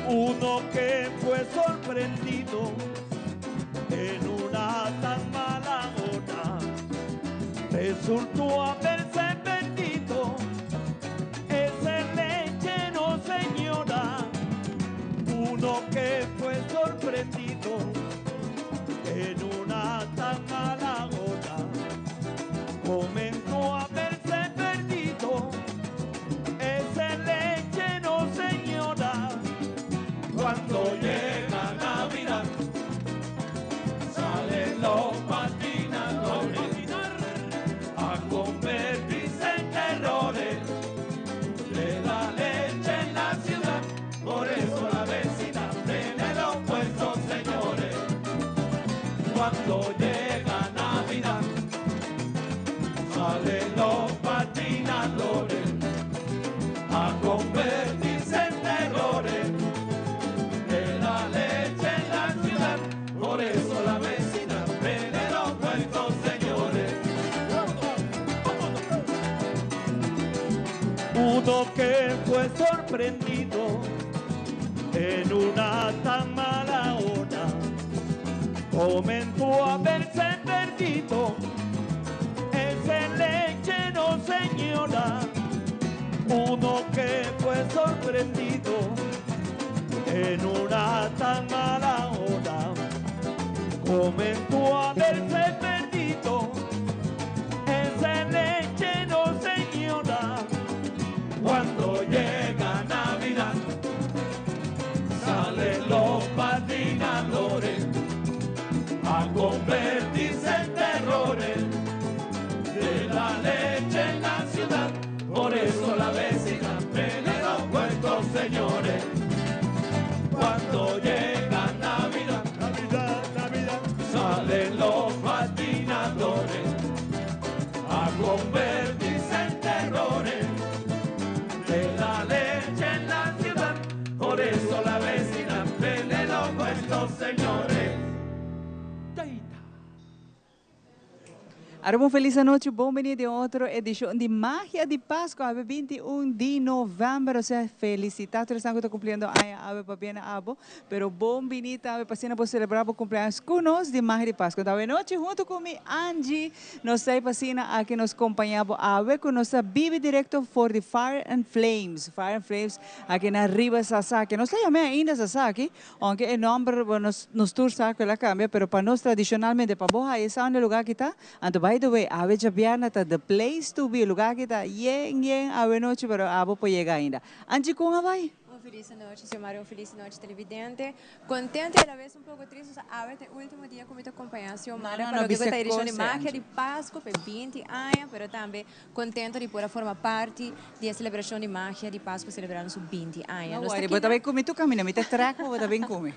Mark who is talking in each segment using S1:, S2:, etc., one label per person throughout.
S1: Uno que fue sorprendido en una tan mala hora, resultó haberse perdido ese leche, no señora. Uno que fue sorprendido en una tan mala hora, comenzó a haberse perdido ese leche, no señora. Cuando llega Navidad, salen los patinadores a convertirse en terrores de la leche en la ciudad. Por eso la vecina tiene los puestos, señores. Cuando llega Navidad, salen los patinadores a convertirse en terrores de la leche en la ciudad. Por eso la vecina tiene los puestos, señores. Uno que fue sorprendido en una tan mala hora, comenzó a verse perdido ese leche, no señora. Uno que fue sorprendido en una tan mala hora, comenzó a verse perdido ese leche, no señora. Cuando llega Navidad, salen los patinadores a convertirse en terrores de la leche en la ciudad. Por eso la vecina tiene los puestos, señores. Cuando llega Navidad, Navidad, Navidad, salen los patinadores a convertirse en terrores de la leche en la ciudad. Por eso la vecina tiene los puestos, señores.
S2: Uma feliz noite, bem-vindo a outra edição de Magia de Páscoa, 21 de novembro. Seja felicitado, todos estão cumprindo a papina abo, pero bem-vindo a pasina para celebrar o cumpleaños conosco de Magia de Páscoa. Então, boa noite, junto com mi Angie, nós sei pasina aqui nos acompanhamos a com nossa Bibi Director for the Fire and Flames. Fire and Flames aqui na Riva Sasaki. Nós chamamos ainda Sasaki, aunque o nome nos tursa que ela cambia, pero para nós tradicionalmente para boa esse é o lugar que está. Então, by the way, ave Jabiana está the place to be, lugar que está yen ave noite, pero abo por llegar ainda. Angie, como vai?
S3: Feliz noite, senhor Mário, feliz noite, televidente. Contente e a vez um pouco triste, a vez o último dia como te acompanhar, senhor Mário, para o que está edição de Magia de Páscoa, por 20 anos, mas também contente de poder formar parte da celebração de Magia de Páscoa, celebrando os 20 anos.
S2: Não, você também come tu caminho, me te trago, você também come.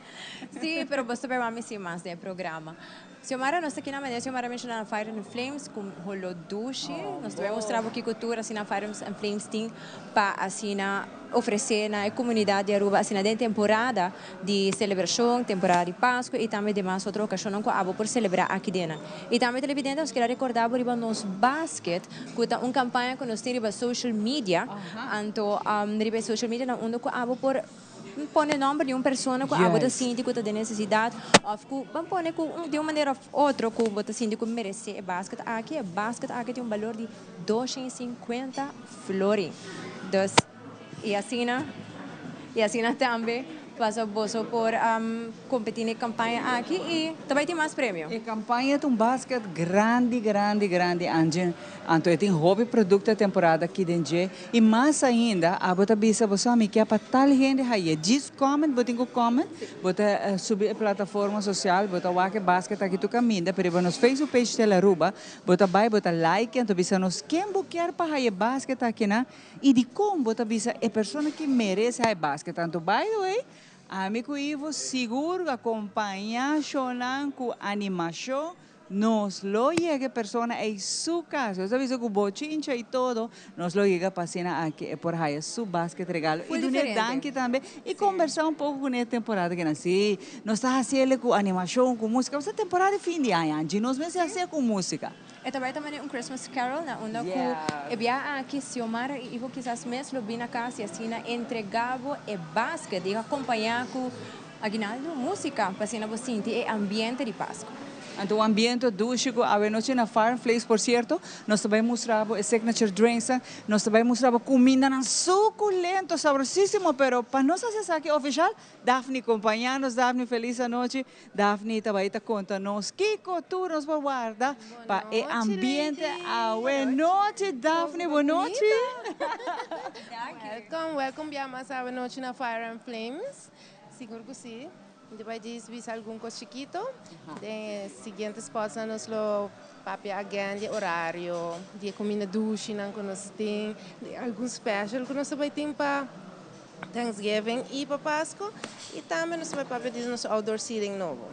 S3: Sim, mas você vai me sim mais do programa. Senhor Mário, nós aqui na manhã, senhor Mário mencionou Fire and Flames com rolo duche, nós também mostramos que cultura assim na Fire and Flames tem para assim na oferecer na comunidade de Aruba assim na temporada de celebração, temporada de Páscoa e também demais outra ocasião que abo por celebrar aqui dentro. E também televidente, nós queremos recordar por nos basket, que é uma campanha que nós temos social media, então riba social media onde que abo por põe nome de uma pessoa que a bota síndico tem necessidade ou que vamos pôr de uma maneira ou outra que o bota síndico merece é basket aqui tem um valor de 250 flores. E assim também passa por competir na campanha aqui e também tem mais prêmio.
S2: A campanha tem um basket grande, Angie. Então, tem hobby produto da temporada aqui dentro. E mais ainda, a bota bisa você me quer para tal gente aí. Diz comment, bota subir a plataforma social, bota o basket aqui tu caminha, pero nos Facebook page da Aruba, bota like, então bisa nos quem quer para aí basket aqui na e de como bota bisa é pessoa que merece aí basket. Então, by the way, amigo Ivo, seguro acompanhar chonan com animação, nos lo llega persona en su casa. Yo aviso con bochincha y todo, nos lo llega pasina aquí por ahí su basket regalo.
S3: Fue
S2: y de
S3: diferente.
S2: danke también. Y conversar un poco con esta temporada que nací. Nos está haciendo con animación, con música. Esta temporada de fin de año, Angie, nos vemos hacer con música.
S3: E também Christmas Carol na onda
S2: Yeah.
S3: e bia aqui se Omar e vou quizás mesmo bem na casa e assim entregava e basca de acompanhar com aguinaldo música para assim você sentir o ambiente de Páscoa.
S2: Então, o ambiente dúchico, a noite na Farm Place, por certo, nós também mostramos o signature drinks, nós também mostramos comida suculento, saborosíssimo, pero para nós acessar aqui oficial, Daphne acompanhando-nos, Daphne, feliz noite, Daphne também está contando-nos que cultura nos vai guardar para o ambiente. Boa noite, Daphne, boa noite.
S4: Welcome bia mas a noite na Fire and Flames. Seguro que sim. Depois disso, vi algum coisa chiquito. De seguinte spots nos lo papel agenda, horário, de comida duche, não que nós tem, de algum special que nós vai ter para Thanksgiving e para Páscoa. E também nós vai papel de nosso outdoor seating novo.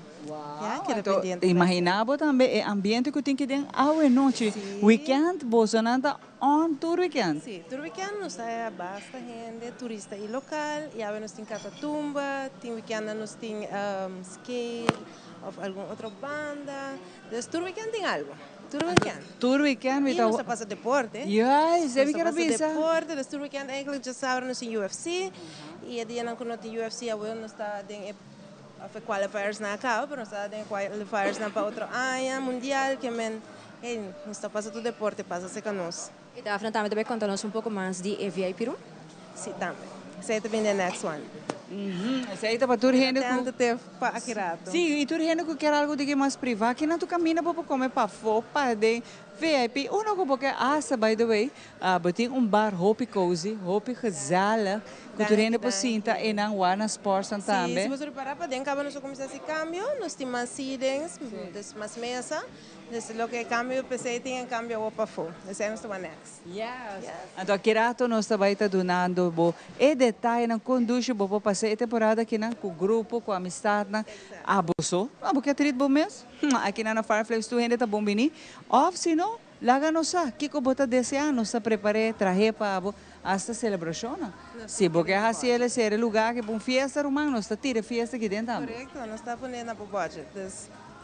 S2: Então, imaginava também o ambiente que tem que ter à noite. Weekend, Bolsonaro on tour weekend.
S4: Sim, tour weekend nós tem bastante gente, turista e local, e agora nós tem Catatumba, tem weekend nós tem skate, ou alguma outra banda. Então, tour weekend tem algo. Tour weekend.
S2: Tour weekend,
S4: E nós passa deporte.
S2: Yes, eu quero
S4: pensar.
S2: pensar.
S4: Deporte, então tour weekend eigenlijk já sabe nós tem UFC, e a dia não que nós tem UFC, agora nós está tem qualifiers na cá, mas nós está tem qualifiers na para outra área mundial que men, nós está passando deporte, passa com nós.
S3: E Daphne também conta-nos pouco mais de VIP Room?
S4: Sim, também. Sei também the next one.
S2: Essa aí tá para tour gente.
S4: Tanto tempo para aquirato.
S2: Sim, e tour gente que quer algo de que mais privado, que não tu caminha para comer para fora, para de VIP. Uno que porque by the way, tem bar Hopi Cozy, Hopi Gezala, que tu gente por cinta e não Wana Sports também.
S4: Se você reparar para dentro, nós começamos esse cambio, nós temos mais seatings, mais mesa. Desde lo que cambio, pensei tem cambio para fora. Esse é nosso next.
S2: Yes. Então, aqui rato nós também está donando e detalhe na conduz para passar a temporada aqui com o grupo, com a amistade, abuso. Porque é triste bom mesmo. Aqui na Fireflies tu ainda tá bom bem. Off se não, laga nos que que bota desse ano se prepare traje para esta celebração. Se porque assim ele ser o lugar que para fiesta romana, nós está tira fiesta aqui dentro.
S4: Correto, nós está ponendo na budget.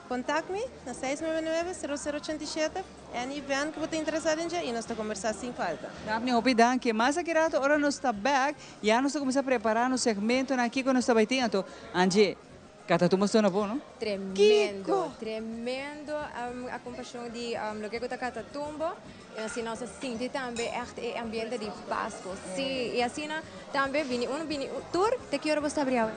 S4: Contact me na 699-0087. Any event que você interessado em já e nós estamos conversando sem falta.
S2: Daphne, opidan que mais aqui rato, ora nós está back, já nós começamos a preparar no segmento aqui que nós está batendo. Angie, Catatumba está bom, não?
S3: Tremendo, tremendo a compaixão de lo que está Catatumba. E assim nós sentimos também o ambiente de Páscoa. Sim, e assim também vini tour, te que hora você abriu?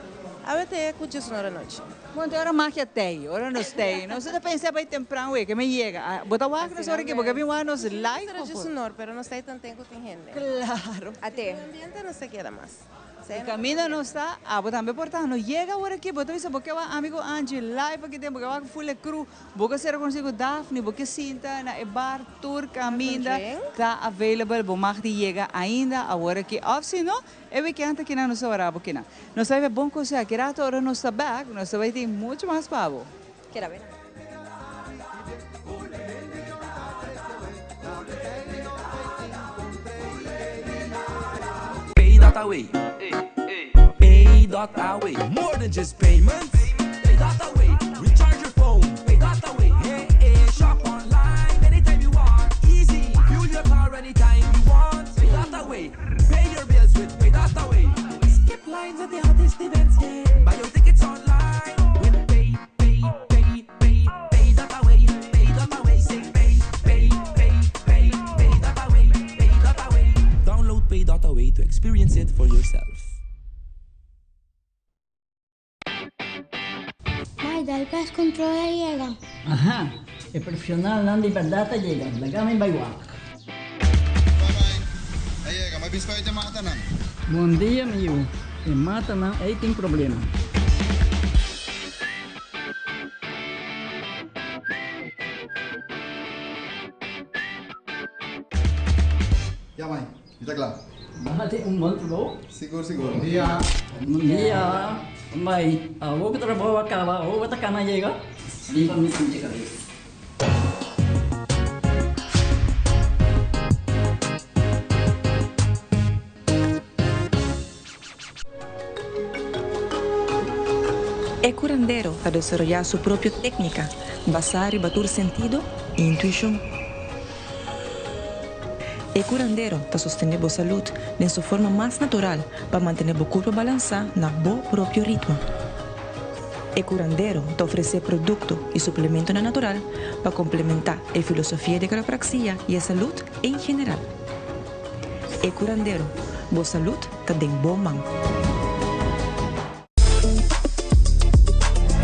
S4: Até com 10 horas da noite.
S2: Quanto hora mais que até? Hora não tem. Não sei pensar para ir temprano, que me chega. Botar o água nessa hora que porque vem lá nos live.
S4: Era 10 horas, pero não está tão tempo que tem gente.
S2: Claro.
S3: Até.
S4: O ambiente não se queda mais.
S2: O caminho não está, também portanto, não chega agora aqui, botou isso porque o amigo Angie live aqui tem, porque o full cru, porque ser consigo Daphne, porque sinta na bar tour caminho está available, bom mais de chega ainda agora aqui, off se não, é weekend aqui na nossa hora, porque não. Nós vai ver bom coisa aqui, rato hora nós está back, nós vai ter muito mais pavo.
S3: Quero ver.
S1: Pay.away. Pay.away. More than just payments. Pay.away. Recharge your phone. Pay.away. Hey, shop online anytime you want. Easy. Fuel your car anytime you want. Pay.away. Pay your bills with Pay.away. Skip lines at the hottest events. Yeah. Buy your tickets online with Pay.away. Pay.away. Say Pay.away. Download Pay.away to experience it for yourself.
S5: Dal cash control llega.
S6: Ajá, el profesional Nandi Verdata llega, la gama en Baywak.
S7: Aí, mas biscoito mata não.
S6: Bom dia, meu. E mata não, aí tem problema.
S7: Ya, mãe, está claro.
S6: Bahati monte bom.
S7: Seguro, seguro. Bom dia.
S6: Bom dia. Baik, aku kita bawa kalah, aku kata kana llega. Di kami sini kali.
S8: É curandero a desarrollar su propia técnica, basada en batur sentido e intuición. E curandero está sosteniendo salud en su forma más natural para mantener el cuerpo balanceado en su propio ritmo. E curandero te ofrece productos y suplementos natural para complementar la filosofía de quiropraxia y la salud en general. E curandero, boa salud está en boa mão.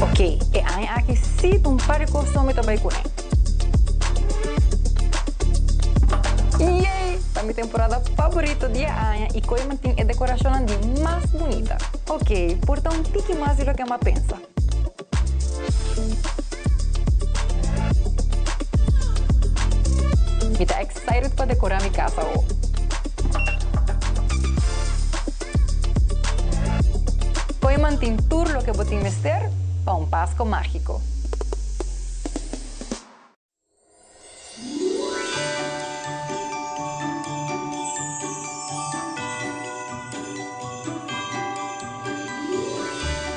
S9: Ok, e aqui sim um par de costume também com Yay! A minha temporada favorita de Anha e que mantém a decoração de mais bonita. Ok, porta um tique mais do que eu pensa. Eu estou excited para decorar minha casa hoje. Hoy mantém tudo o que eu tenho vestir para um Pasco mágico.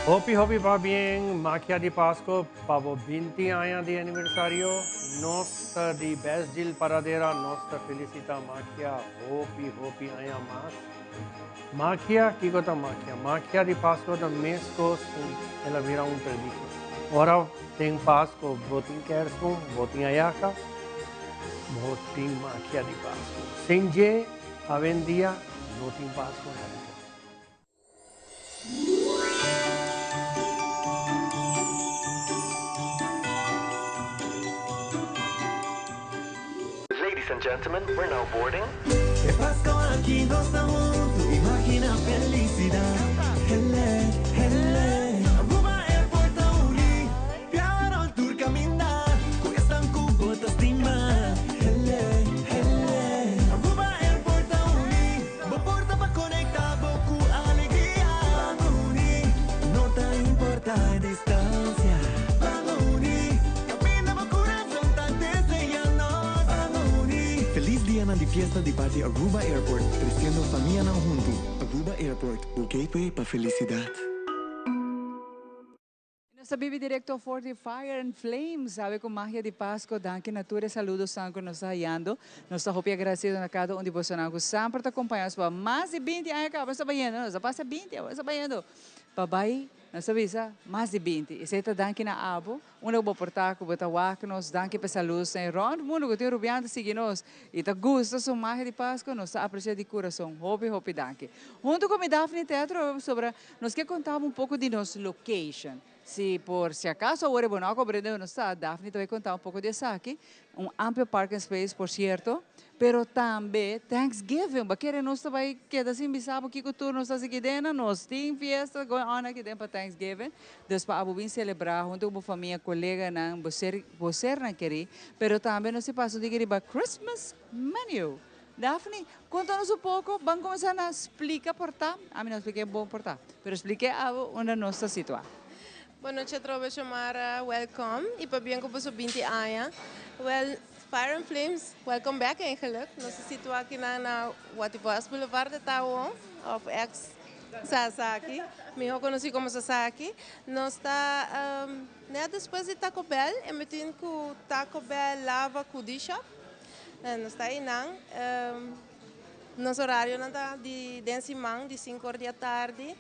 S10: Hopi hopi va bien, macchia di Pasco, pavo 20 años de aniversario, nostra di best Gil Paradera, nostra felicita macchia, hopi hopi años más. Macchia, ¿qué cosa macchia? Macchia di Pasco da mescos ela vira un tradition. Ora tem Pasco, botin Kersum, botin Ayaka, botin macchia di Pasco. Senje, avendia, botin Pasco.
S11: Ladies and gentlemen, we're now boarding.
S1: Que Pasco aqui nós estamos juntos, imagina a felicidade. Hele, hele, Aruba Airport a unir, piano el tour caminar, con esta cubota estima. Hele, hele, Aruba Airport a unir, bo porta pa conectar, bo cu alegria. Vamos unir, no te importa a distancia. Vamos unir, camina bo coração tá desenhando. Vamos unir. Feliz dia na de fiesta de parte Aruba Airport, crescendo família não junto. Aruba Airport, o gateway para felicidade.
S2: Nós vive direto Forte Fire and Flames, sabe, com magia de Páscoa, danke natura, saludos sangue nos está hallando. Nós estamos agradecidos a cada um de vocês que sempre te acompanhamos para mais de 20 anos, acaba sabendo, nós passa 20 anos sabendo. Papai, nós sabemos, mais de 20. E você danke na abo, uma boa porta com bota nos danke para saludos em Ron, mundo que tem rubiando seguir nós. E tá gosto sua magia de Páscoa, nós apreciamos de coração. Hope danke. Junto com a Daphne Teatro sobre nós que contava um pouco de nossa location. Se por se acaso agora bueno aprendeu não está, Daphne te vai contar um pouco disso aqui, amplo parking space, por certo, pero também Thanksgiving, porque nós vai quedar assim bisabo que o turno está aqui dentro, nós tem festa going on aqui dentro para Thanksgiving, depois para abubin celebrar junto com a família, colega, não, você não querer, pero também nós se passa de querer para Christmas menu. Daphne, conta-nos um pouco, vamos começar a explicar por tá, a mim não expliquei bom por tá, pero expliquei onde nós está situado.
S4: Boa noite, tropa chamada welcome e para bem como 20 anos. Well, Fire and Flames, welcome back eigenlijk. Nós se situamos aqui na Wativoas Boulevard de Taiwan, of ex Sasaki. Eu conheci como Sasaki. Nós está depois de Taco Bell, e metendo com Taco Bell Lava Kudi Shop. Nós está aí não. Nosso horário não está de 5 horas da tarde.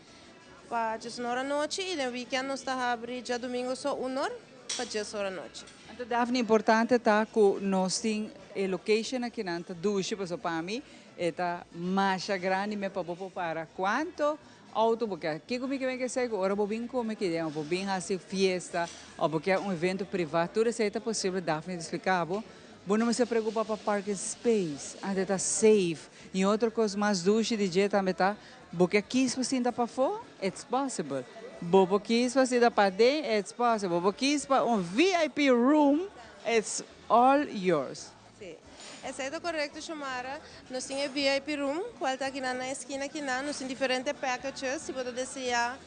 S4: Para 10 horas da noite e no weekend nós estamos abrindo já domingo só 1 hora para 10 horas da noite.
S2: Então, Daphne, importante tá que nós temos a location aqui na duche para mim, está mais grande me para quanto auto porque aqui comigo vem que sei agora vou vir como que é, vou vir assim festa ou porque é evento privado, tudo isso é possível, Daphne explicar, bom não se preocupa para parking space, ainda está safe e outra coisa mais duche de dia também tá. Porque aqui se você ainda para fora, it's possible. Bobo aqui se você ainda para dentro, it's possible. Bobo aqui se para VIP room, it's all yours.
S4: Sim. Essa é correto, Chamara. Nós temos VIP room, qual está aqui na esquina aqui nós temos diferentes packages. Se você desejar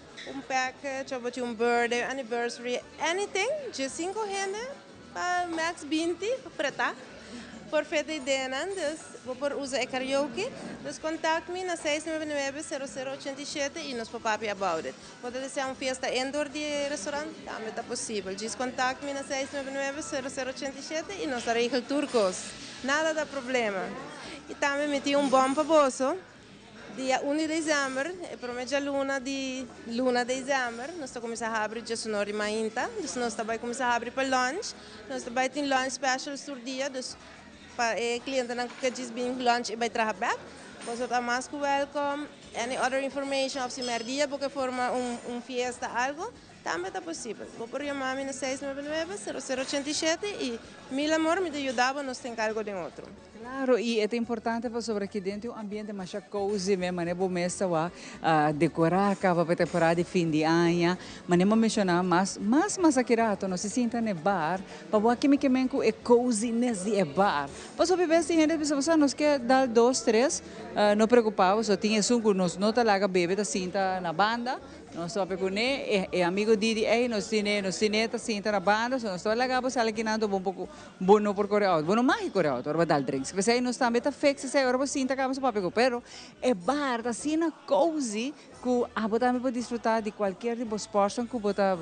S4: package, ou birthday, anniversary, anything, de 5 para max 20 para preta. por feta e dena, vou por usa e karaoke, contact-me na 699-0087 e nós papi about it. Pode ser uma festa indoor de restaurante, também está possível. Diz contact-me na 699-0087 e nós arregla turcos. Nada dá problema. E também meti bom para bolso. Dia 1 de dezembro, e promete a luna de dezembro, nós estamos começando a abrir já sonori mainta, então nós estamos começando a abrir para lunch, nós estamos tendo lunch special sur dia, então para o cliente não quer dizer bem lunch e vai trabalhar, você está mais que welcome, any other information of si dia, porque forma fiesta algo, também está possível. Vou por chamar-me na 699-0087 e, mil amor, me ajudava, nós temos algo de outro.
S2: Claro, e é importante para sobre aqui dentro um ambiente mais cozy, mesmo, né? Bom mês a decorar acaba para temporada de fim de ano, mas nem mencionar mais aquirato, não se sinta no bar, para o que me é cozy nesse bar. Para sobre bem se gente pessoa nos quer dar 2, 3, não preocupava, só tinha sunco nos não talaga bebê da cinta na banda. Nós estamos pegando e amigo Didi, nós cineta cinta na banda, nós estamos lá para sair aqui nando um pouco bom por coreano, bom mais coreano, para dar drinks. Porque aí nós estamos tá fixo, aí agora cinta acaba para pegar, pero é bar, tá cena cozy, que a botar me pode desfrutar de qualquer tipo de esporte que bota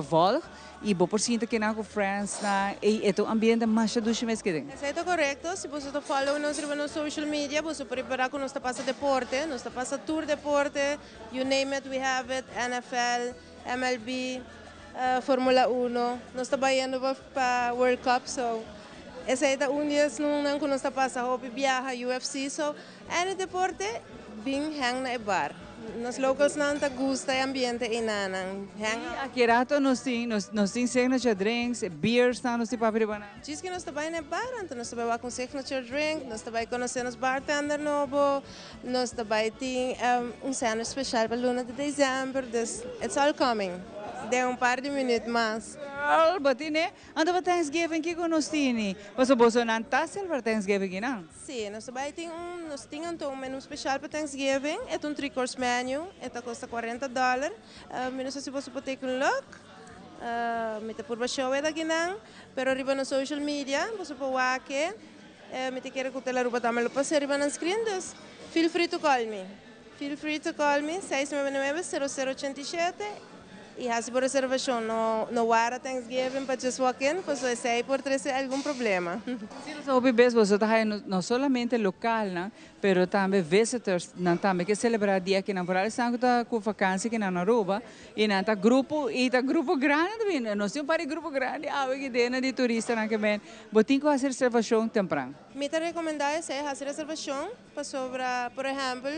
S2: volta e por cinta que não com friends na e é um ambiente mais doce mesmo que tem.
S4: Isso é correto. Se você está follow nos social media, você pode preparar com nós passa deporte, nós passa tour deporte, you name it, we have it, NFL, MLB, Fórmula 1, nós estamos indo para World Cup, so essa é a única não que nós passa hobby viaja UFC, so any deporte bem hang na bar. Nos locals não tá gusta o ambiente e nanang.
S2: Aqui rato nós tem signature drinks, beers na nós tem para preparar.
S4: Diz que nós trabalhamos na bar, então nós trabalhamos com signature drink, nós trabalhamos conhecendo os bartender novo, nós trabalhamos cena especial para luna de dezembro, it's all coming. De par de minutos mais.
S2: Batine, ando para Thanksgiving que nós temos. Você não está para Thanksgiving não?
S4: Sim, nós temos um menu especial para Thanksgiving, é 3-course menu, custa $40. Não sei se você pode ter um look, me te por show é daqui não, pero arriba no social media, você pode ver que me te quer que a roupa também lo passe arriba na screen, feel free to call me. Feel free to call me 699-0087. E se por reservação no hora Thanksgiving para just walk in, pois é por ter algum problema.
S2: Sim, nós bebês você está não somente local, não, pero também visitors, não também que celebrar dia que na verdade estão com vacância que na Aruba e na tá grupo grande também, nós temos para grupo grande, que dena de turista na que vem, botinho com a reservação temprano.
S4: Me te recomendar é fazer reservação para sobre, por exemplo,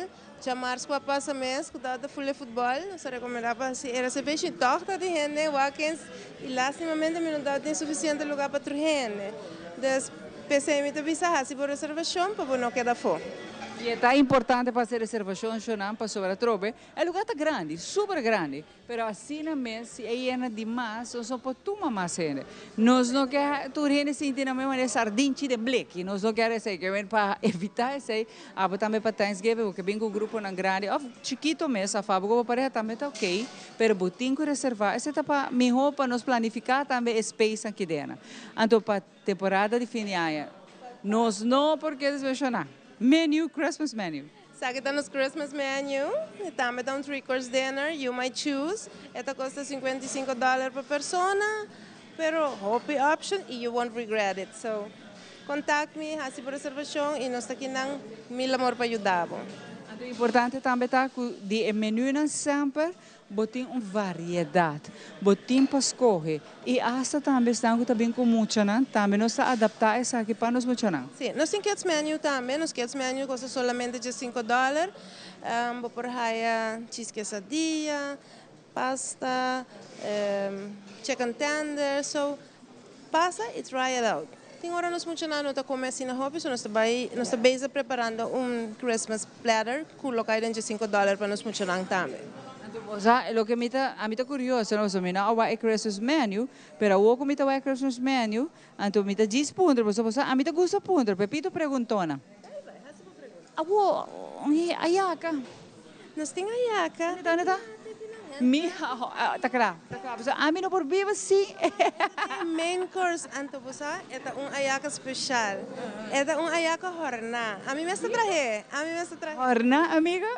S4: chamar-se para passar mês, que dá full futebol, nós recomendava se era se bem torta de gente, walk-ins, e lastimamente não dá suficiente lugar para ter gente. Então, pensei me te avisar se por reservação para não quedar fora.
S2: E é importante fazer reservação para sobre a trobe. O lugar está grande, super grande, mas assim mesmo, se é demais, nós não podemos mais gente. Nós não queremos tu gente sentir na mesma sardinha de black, nós não queremos isso, que para evitar isso, também para Thanksgiving, porque vem com o grupo grande, chiquito mesmo, a fábrica para também está ok, mas botinho que reservar, isso é para melhor para nos planificar também space aqui dentro. Então, para a temporada de fim de ano, nós não porque desmencionar. Menu, Christmas menu.
S4: Sabe que nos Christmas menu, também dá 3-course dinner, you might choose. Esta custa $55 por persona, pero happy option e you won't regret it. So, contact me, faça por reservação e nós aqui nang mil amor para ajudar.
S2: É importante também tá que menu não sempre botem uma variedade, botem para escolher e essa também está com muita não, também nós está adaptar essa aqui para nós muita não.
S4: Sim, nós temos kids menu também, nos kids menu custa solamente de $5, por aí cheese quesadilla, pasta, chicken tender, so passa e try it out. Tem hora nós muito não está comendo assim na hobby, so nós está preparando Christmas platter, que colocar de $5 para nós muito não também.
S2: Lo que a mí está curioso, no, so mina awa Christmas menu, pero o ko mita Christmas menu, anto mita 10 puntos, a mí te gusta puntos, Pepito preguntona. Awo, ayaka.
S4: Nós tem ayaka.
S2: Neta? takla. So, amin por viva, sim.
S4: Main course anto busa, esta ayaka special. Esta ayaka horna. A mim me traje.
S2: Horna, amiga?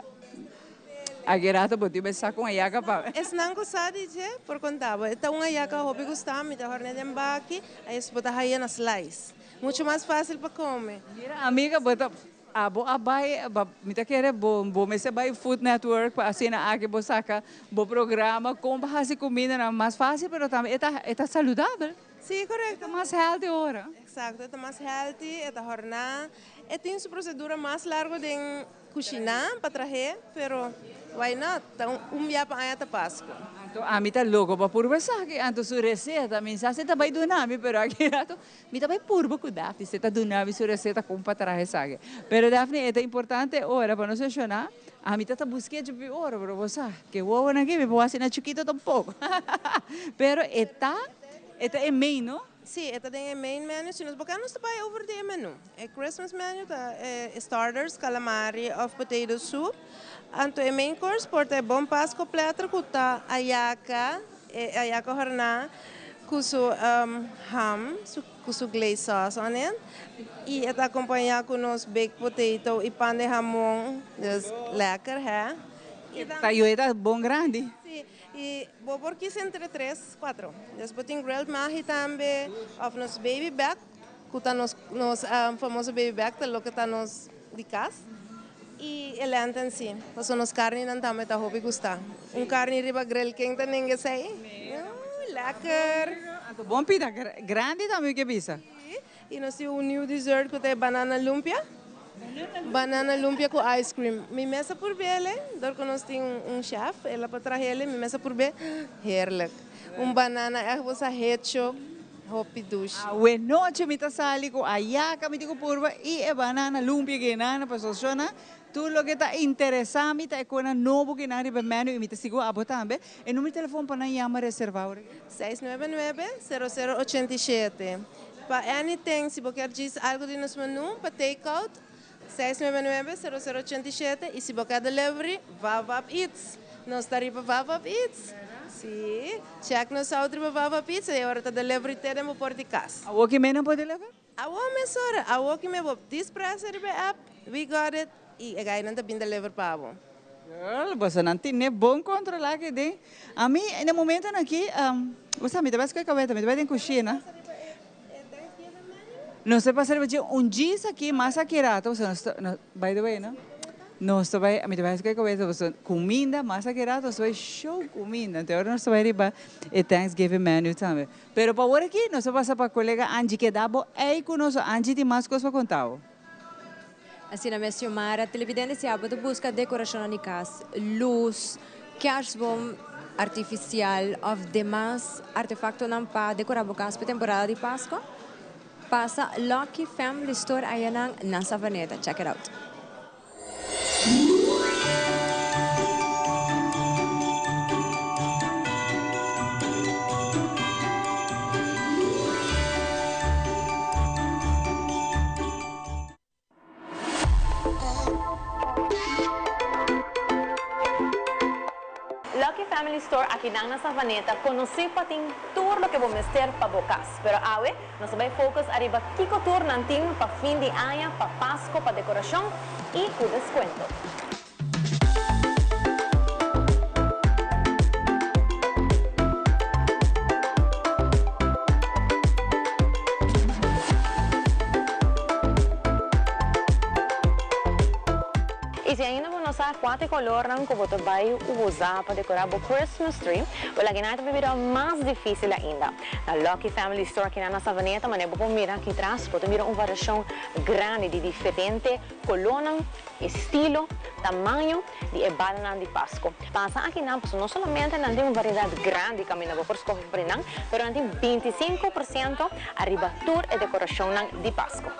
S2: Agerato botiu besar com ayaka pa.
S4: Es nango sadi je por contabo. Esta ayaka hobby gustar, me da horna de embaki, aí se botar aí na slice. Muito mais fácil para comer.
S2: Mira, amiga, bota abo abai, mita querer bom me se vai Food Network para assim na aqui bosaca, bom programa com base comida na mais fácil, pero também está saudável.
S4: Sim, correto.
S2: Mais healthy ora.
S4: Exato, é mais healthy, é jornada. Tem sua procedura mais larga de cozinhar para trazer, pero why not? Então, dia para a Páscoa.
S2: Então, a mim tá louco para purba sabe, então sua receita, mensagem tá bem do nome, pero aqui rato, mim tá bem purba com Daphne, você tá do nome sua receita com para trazer sabe. Pero Daphne, é importante ora para não se chorar. A mim tá buscando de ora para você, que o ovo aqui me pode ser chiquito tampouco. Pero esta é main, não?
S4: Sim, esta é main menu. Se nós bocamos também over the menu. É Christmas menu, tá starters, calamari of potato soup. Anto é main course, porta é bom passo completo, kuta ayaka horna, kusu ham, kusu glaze sauce on it. E esta acompanhar com nos baked potato e pan de jamón, lekker, hè?
S2: Tá eu bom grande.
S4: Sim. E vou por aqui entre 3, 4. Depois tem grilled mahi também, of nos baby back, que está nos famoso baby back, que é o que está nos de casa. E ele anda assim, mas nos carne não também tá hobby gostar. Carne riba grill quente ninguém sei. Lekker.
S2: Bom pita, grande também que pisa.
S4: E nós temos new dessert que é banana lumpia. Banana lumpia com ice cream. Me mesa por bele, dor que nós temos chef, ela para trazer ele, me mesa por be, heerlijk. Banana é você hecho, hopi douche.
S2: Ué, noite me tá sali com ayaka, me digo purba e é banana lumpia que nana para solucionar. Tudo o que está interessante é coisa novo que nada menu e me te sigo a botar também. E número de telefone para não chamar reservar.
S4: 699-0087. Para anything, se você quer dizer algo de nosso menu, para take out. 699-0087 e se você delivery, Vavap Eats. Nós estamos para Vavap Eats. Sim, check nos outros para Vavap Eats e agora está delivery temos por de casa.
S2: O que menos pode levar?
S4: A mesora, a que me vou despressar the app, we got it e a não está bem deliver para você.
S2: Girl, você não tem bom controlar que tem. A mim, no momento aqui, você me deve escolher cabelo, me deve ter cozinha. Não sei para ser dia aqui mais aquirato, by the way, não? Nós vai, a minha vez que você comida mais aquirato, você vai show comida. Então agora nós vai ir para o Thanksgiving menu também. Pero para agora aqui nós vamos para a colega Angie que dá bo aí conosco. Angie tem mais coisas para contar.
S3: Assim na minha Mara, televidente se abre busca decoração na casa, luz, kerstboom artificial, of demais artefacto não para decorar a casa para temporada de Páscoa. Passa Lucky Family Store ayanang nasa Vaneta. Check it out.
S12: Lucky Family Store aqui na Savaneta conhece para tem tudo o que vamos ter para bocas. Pero awe, nós vamos focus arriba kiko tour nanting para fim de ano, para Páscoa, para decoração e com desconto. E se ainda não sabe quatro cores que você vai usar para decorar o Christmas tree, a guinata vai virar mais difícil ainda. Na Lucky Family Store aqui na Savaneta, mas você mira aqui atrás, você mira uma variação grande de diferente colona, estilo, tamanho de banana de Páscoa. Passa aqui não somente não tem uma variedade grande que a minha vou escolher para não, mas tem 25% arriba tour e decoração de Páscoa.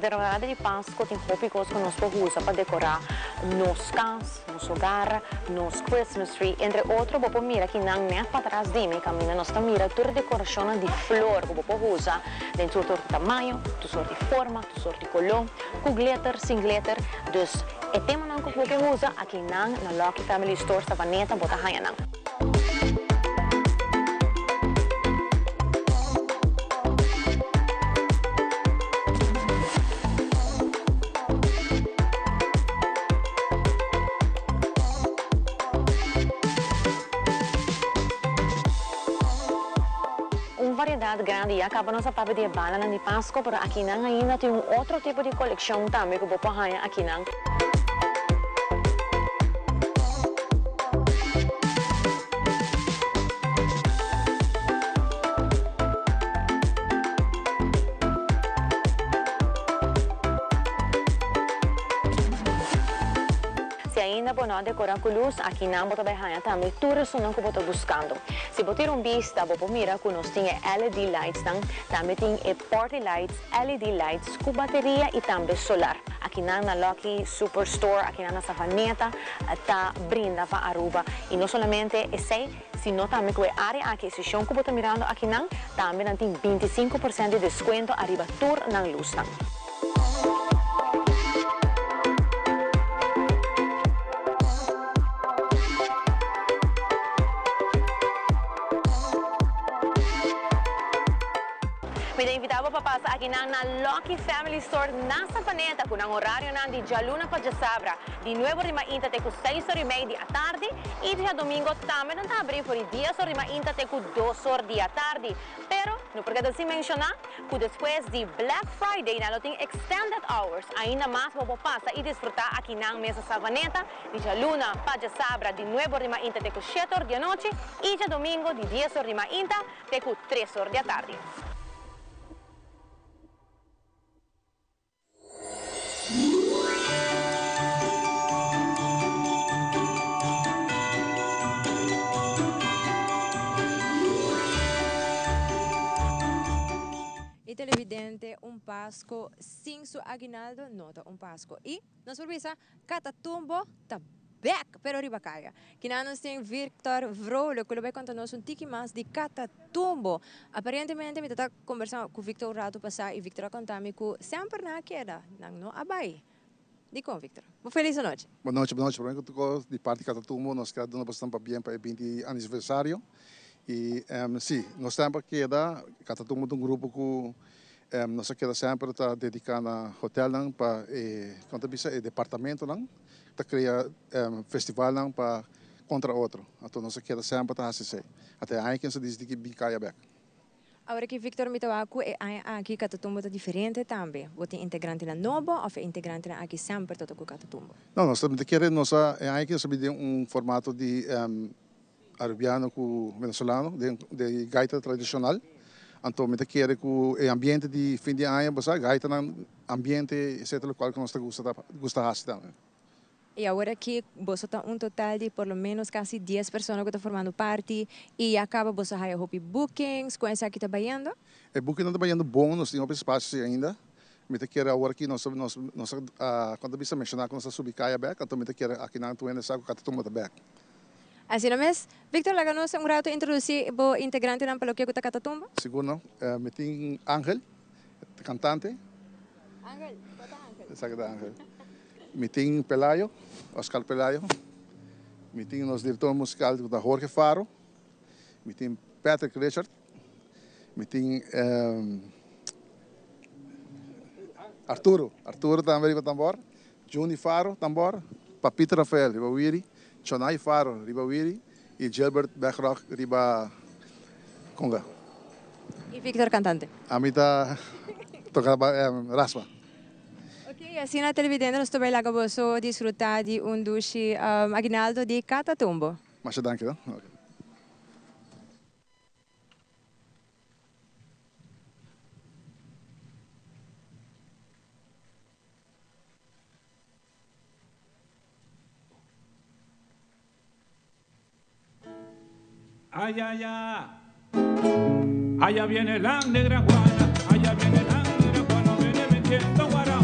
S12: temporada de Páscoa tem roupas que nós podemos usar para decorar nos casas, nos hogar, nos Christmas tree, entre outros, vou mira que não é para trás de mim, caminha, nós estamos mira toda decoração de flor que vou usar dentro do tamanho, do sort de forma, do sort de color, com glitter, sem glitter, dus é tema não que você usa aqui na Lucky Family Store Savaneta, bota raia não. Variedade grande e acaba nossa papa de banana de Páscoa, pero aqui não ainda tem outro tipo de coleção também que eu vou pôr aqui não. Se ainda por não decorar com luz, aqui não vou também também tudo isso não que eu estou buscando. Se você ter vista, vou mira que nós tem LED lights, também tem party lights, LED lights com bateria e também solar. Aqui na Lucky Superstore, aqui na Savaneta, está brinda para Aruba. E não somente esse, sino também que a área aqui, se você está mirando aqui não, também tem 25% de desconto arriba tour na luz. Me invitava para passar aqui na Lucky Family Store na Savaneta com um horário de Jaluna para Sabra, de 9 de manhã até 6h30 da tarde e de domingo também não está abrindo por 10 horas de manhã até 2 horas da tarde. Pero não precisa se mencionar que depois de Black Friday não tem extended hours, ainda mais vou passar e desfrutar aqui na mesa Savaneta de Jaluna para Sabra, de 9 horas de manhã até 7 horas da noite e de domingo de 10 horas de manhã até 3 horas da tarde.
S3: E televidente, Páscoa sem su aguinaldo, nota Páscoa. E, na surpresa, Catatumbo está back, pero arriba caia. Que nós tem Victor Vrolo, que vai contar-nos tiki mais de Catatumbo. Aparentemente, me está conversando com o Victor um rato passado e Victor conta-me que sempre na queda, não abai. Dico, Victor. Feliz noite.
S13: Boa noite. De parte de Catatumbo, nós queremos bastante bem para o 20 aniversário. E sim, nós estamos aqui, Catatumbo é um grupo que nós queremos sempre estar dedicado a hotel, para o departamento, para criar festival para contra outro. Então nós queremos sempre estar assim. Até aí que se diz que bicaia back.
S3: Agora que Victor me toca aqui Catatumbo é diferente também. Você é integrante na Novo ou é integrante na aqui sempre todo com Catatumbo?
S13: Não, nós estamos querendo nós aqui nós formato de arabiano com venezuelano de gaita tradicional. Então me quer que o ambiente de fim de ano, você gaita no ambiente etc. o qual nós gosta também.
S3: E agora que você está total de por lo menos quase 10 pessoas que estão formando parte e acaba você a hopi bookings, com essa que está trabalhando?
S13: O booking não está trabalhando bom, nós temos espaço ainda. Me quer agora que nós quando você mencionar que nós subicaia back, então me quer aqui na Tuena saco Catatumbo back.
S3: Assim mesmo, Victor, laga-nos rato introduzir o integrante na parroquia que está Catatumbo?
S13: Seguro, me tem Ángel, cantante.
S3: Ángel, bota Ángel.
S13: Exacto, Ángel. Me tem Pelayo, Oscar Pelayo. Me tem o diretor musical da Jorge Faro. Me tem Patrick Richard. Me tem Arturo também riba tambor. Juni Faro tambor. Papito Rafael riba Wiri. Chonai Faro riba Wiri. E Gilbert Beckrock riba Conga.
S3: E Victor cantante?
S13: A mim tá tocando raspa.
S3: Ok, assim na televidente nós também lá vamos desfrutar de duche aguinaldo de Catatumbo.
S13: Mas danke, não? Okay.
S1: Ay, ay, ay. Allá viene la negra Juana, allá viene la negra Juana, viene metiendo guará.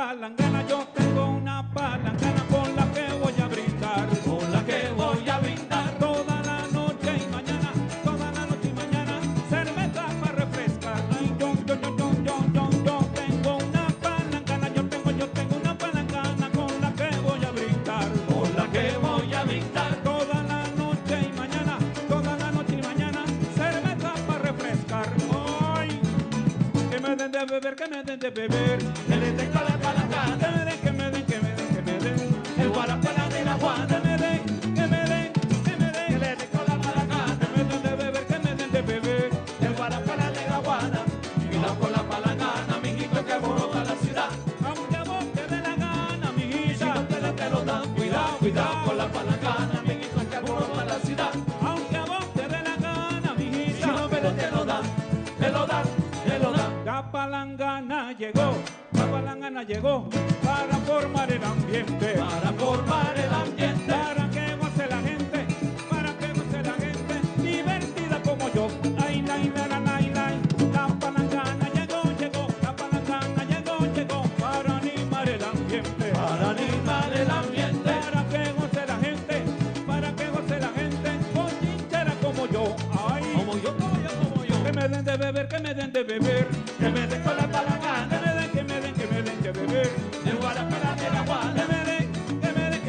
S1: palangana, yo tengo una palangana con la que voy a brindar, con la que voy a brindar toda la noche y mañana, toda la noche y mañana, cerveza para refrescar. Ay, yo tengo una palangana, yo tengo una palangana con la que voy a brindar, con la que voy a brindar toda la noche y mañana, toda la noche y mañana, cerveza para refrescar. Ay, que me den de beber, que me den de beber, que le den con la palangana, que me den, que me den, que me den, el guarapala de la Juana, que me den, que me den, que me den, que le den con la palangana, que me den de beber, que me den de beber, el guarapala de la Juana, cuidado con la palangana, mijito, que alborota la ciudad, aunque a vos te dé la gana, mijita, si no te lo dan, cuidado, cuidado con la palangana, mijito, que alborota la ciudad, aunque a vos te dé la gana, mijita, si no te lo dan, te lo dan, te lo dan. La palangana llegó para formar el ambiente, para formar el ambiente, para que goce la gente, para que goce la gente, divertida como yo. Ay, la palangana llegó, la palangana llegó, para animar el ambiente, para animar el ambiente, para que goce la gente, para que goce la gente, cochinchera como yo. Ay, como yo. Que me den de beber, que me den de beber, que me den con la palangana, que me den de beber, el guarapala de la Juana, que me den, que me den,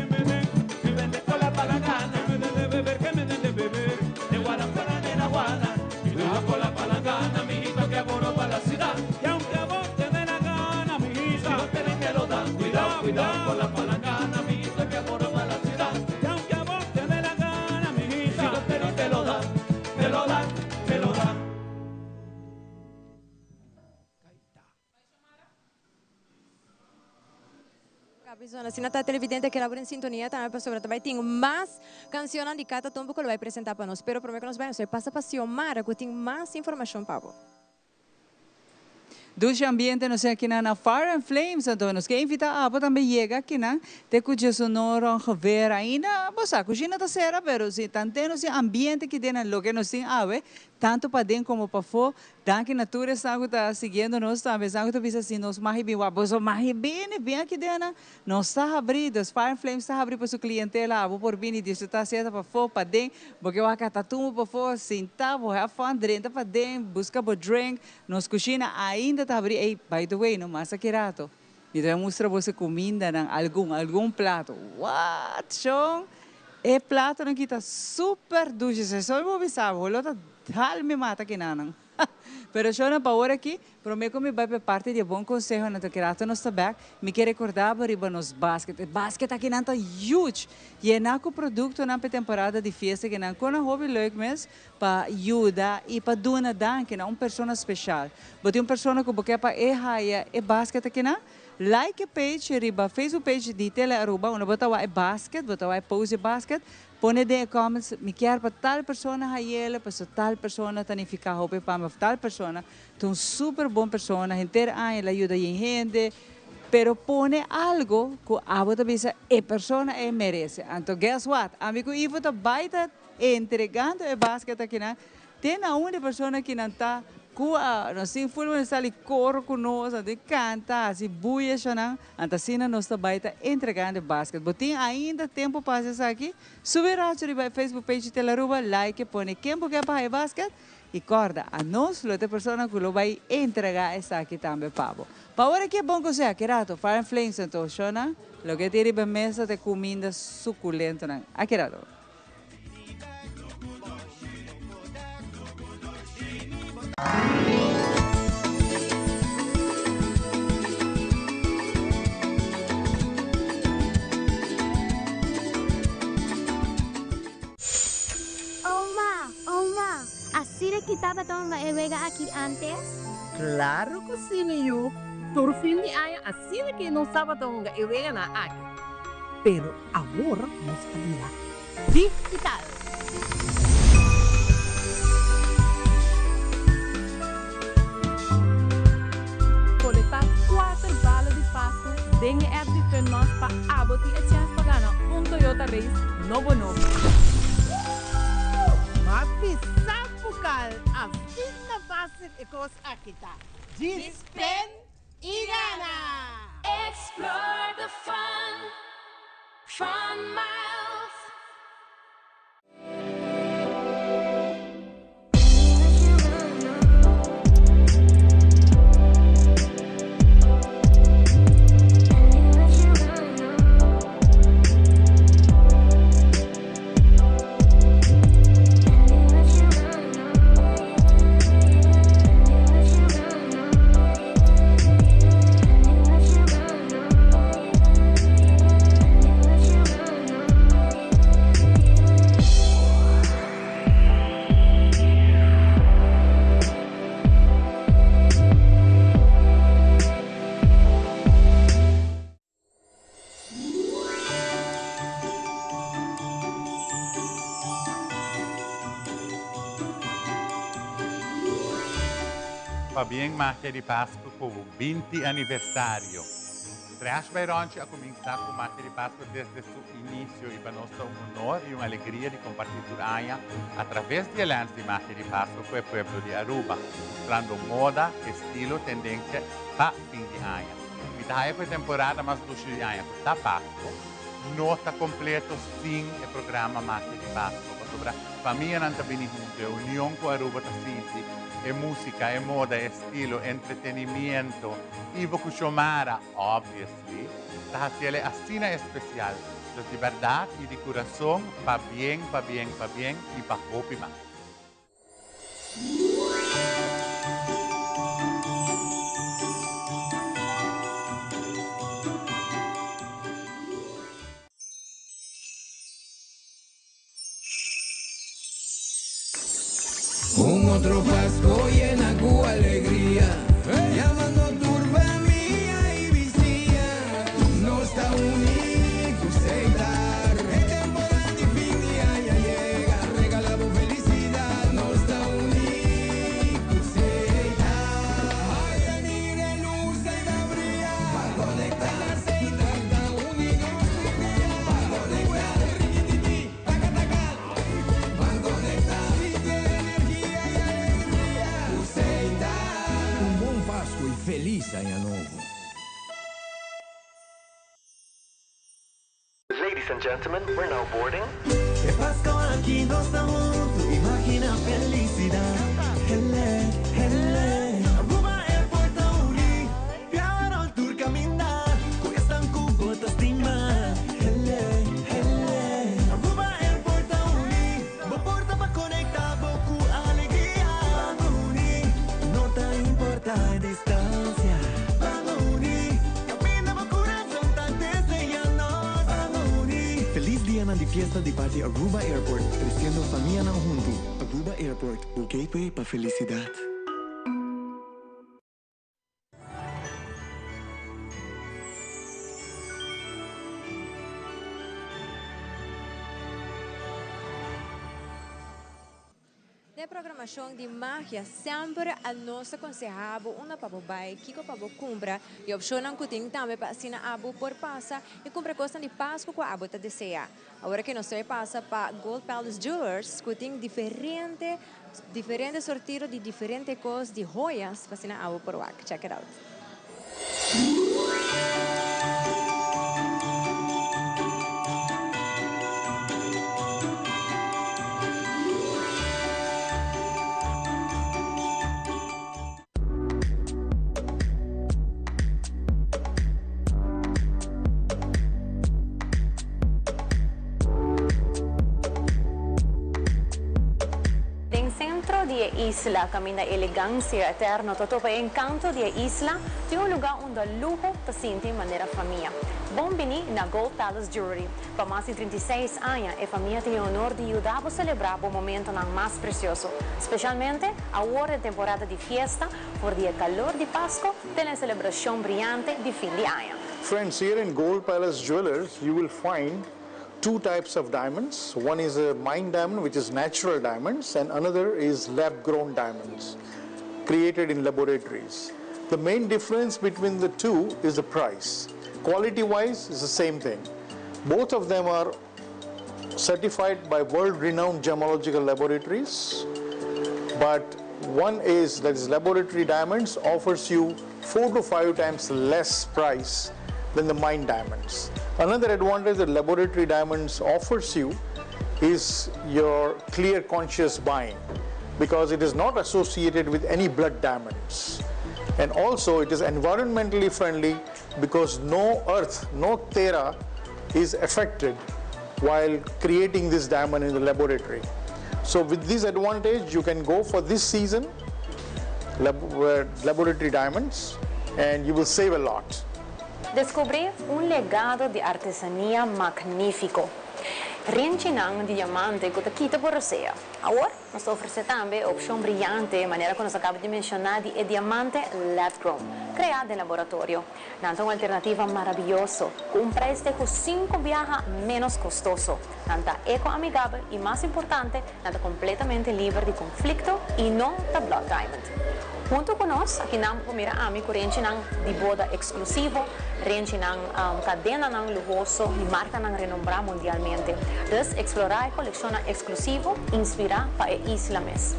S1: que me den con la palangana, que me den de beber, que me den de beber, el guarapala de la Juana, cuidado con la palangana, mijito, que alborota la ciudad, y aunque a vos te dé la gana, mijita, si no te lo dan, cuidado, cuidado con la palangana, mijito, que alborota la ciudad, y aunque a vos te dé la gana, mijita, si no te lo dan, te lo dan, te lo dan.
S3: Bisogna, se nata televidente che lavora in sintonia, também para sobre também tem mais canções de cada tumbo que ele vai apresentar para nós. Pero prometo que nós vamos passa para Xiomara que tem mais informação para você.
S2: Dos ambiente, não sei aqui na Fire and Flames, então nos quer invitar a também chega aqui na te cuja sonoro ver ainda, bossa, cozinha da serra, pero se tanteno se ambiente que tem no que nós tem ave, tanto para dentro como para fora, danke natura está tá seguindo nós também, está tá visa assim nós mais bem, bossa mais bem aqui dentro, nós está abrindo, os Fire and Flames está abrindo para sua clientela, abo por bem disso está certo para fora, para dentro, porque o acatatumo para fora, sentar, vou have fun, dentro para dentro, busca por drink, nós cozinha ainda tá abrindo, hey, by the way, no mas aqui rato, me dá mostrar você comida ng algum prato, what, Sean? E prato não kita super doce, se só eu vou saber, o outro tal me mata aqui não. Pero Sean na power aqui, prometo que me vai para parte de bom conselho na que rato nos back, me quer recordar para ir nos basket aqui não tá huge, e é na com produto na temporada de festa que não com a hobby leuk mes para ajudar e para dar danke na pessoa especial, botar pessoa que porque para e basket aqui não like a page, riba Facebook page de tele aruba, una botawa e basket, botawa e pose basket, pone de comments, me quer para tal persona hayele, para tal persona tanificar hope para tal persona, tu super bom persona, inteira ela ajuda em gente, pero pone algo que a bota bisa e persona e merece. Então, guess what? Amigo, Ivo tá baita entregando e basket aqui na, tem a única persona que não tá nós sim fulman está ali coro conosco, de canta, assim buia chana, antasina nós também está entregando basquete. Botim ainda tempo para isso aqui, subir a Facebook page Telaruba, like, põe quem porque para basquete e corda a nós, outra pessoa que vai entregar essa aqui também pavo. Para agora que é bom que você aqui rato, Fire and Flames então, chona, lo que tira bem mesa de comida suculenta, aqui rato.
S5: Oma, así le quitaba toda la vega aquí antes?
S14: Claro que sí, niño. Por fin de año, así de que no estaba tonga y vega na aquí. Pero ahora no sabía. Digital. Coletar 4 balas de pasto, dengue er de fennos para aboti a chance para ganar Toyota Race novo. Mas pisar bucal, a fina base de coisa aqui tá. Dispen e gana!
S15: Fun Miles.
S16: Va bien Magia di Pasqua con il 20 anniversario. Trash Baironci ha cominciato con Magia di Pasqua desde su inizio e per nostro honor e un'allegria di compartir attraverso gli alanci di Magia di Pasqua con il pueblo di Aruba, mostrando moda, estilo, tendenze pa fin di anno. Vitaia per temporada mas luce di anno, da Pasqua, nota completo sin e programma Magia di Pasqua, sobre famiglia nanta bene junto, unione con Aruba ta sinti, e música, e moda, e estilo, entretenimiento, Ivo Cuchomara, obviously, la haciele asina especial, de liberdad y de corazón, pa bien, pa bien, pa bien, y pa hopi más.
S17: Un otro Pasco llena con alegría, llamando turba mía y vicía, no está único aceitar. Es temporada de fin de año llega, regalamos felicidad, no está único aceitar. Ay, mire luz y la brilla, para conectar aceitar, está único aceitar, para conectar, riquititi, taca taca, para conectar. Pasqua e feliz Ano Novo.
S11: Ladies and gentlemen, we're now boarding.
S17: Que Pasqua aqui nós estamos juntos, imagina a felicidade. Hele, hele, Aruba Airport a unir, piano tour caminhar, cuestan com botas estima. Hele, hele, Aruba Airport a unir, uma porta para conectar, boco alegria. Vamos unir, não tá importa a distância. Vamos unir, caminhamos coração tá desenhando. Vamos unir. Feliz dia de fiesta de parte Aruba Airport, crescendo família não junto. Aruba Airport, o gateway para felicidade.
S3: Na programação de magia, sempre a nossa aconselhava uma papobai que o pabo cumpra e opcionam que tem também para assinar abo por passa e cumpra costa de Páscoa com a abo te deseja. Agora que nós passa para Gold Palace Jewelers, que tem diferente sortido de diferentes cores de joias para assinar abo por WAC. Check it out.
S12: Isla camina elegancia eterna, todo para encanto de isla, de un lugar donde lujo te siente de manera familia. Bombini na Gold Palace Jewelry. Para mais de 36 anos, a família tem o honor de ajudar a celebrar o momento mais precioso, especialmente a hora de temporada de fiesta, por dia calor de Páscoa, pela celebração brilhante de fim de ano.
S18: Friends, here in Gold Palace Jewelers, you will find two types of diamonds. One is a mine diamond, which is natural diamonds, and another is lab-grown diamonds, created in laboratories. The main difference between the two is the price. Quality-wise, it's the same thing. Both of them are certified by world-renowned gemological laboratories, but one is, that is laboratory diamonds, offers you 4 to 5 times less price than the mine diamonds. Another advantage that laboratory diamonds offers you is your clear conscious buying, because it is not associated with any blood diamonds. And also it is environmentally friendly because no earth, no terra is affected while creating this diamond in the laboratory. So with this advantage, you can go for this season laboratory diamonds and you will save a lot.
S12: Descobri un legado de artesanía magnífico. Riencinang di diamante que kita por Rosea. Agora, nos oferece também a opção brilhante, maneira que nós acabamos de mencionar, de diamante lab grown, criado em laboratório. Dando uma alternativa maravilhosa, com um preço de 5 vezes menos custoso, tanto eco-amigável e, mais importante, tanto completamente livre de conflito e não da blood diamond. Junto con nós, aqui nang pumira ami ko rin ng di boda eksklusivo, rin ng cadena ng lujoso, ni marca ng renombra mundialmente. Dus, explorar colección exclusivo, inspira pa e Isla Mes.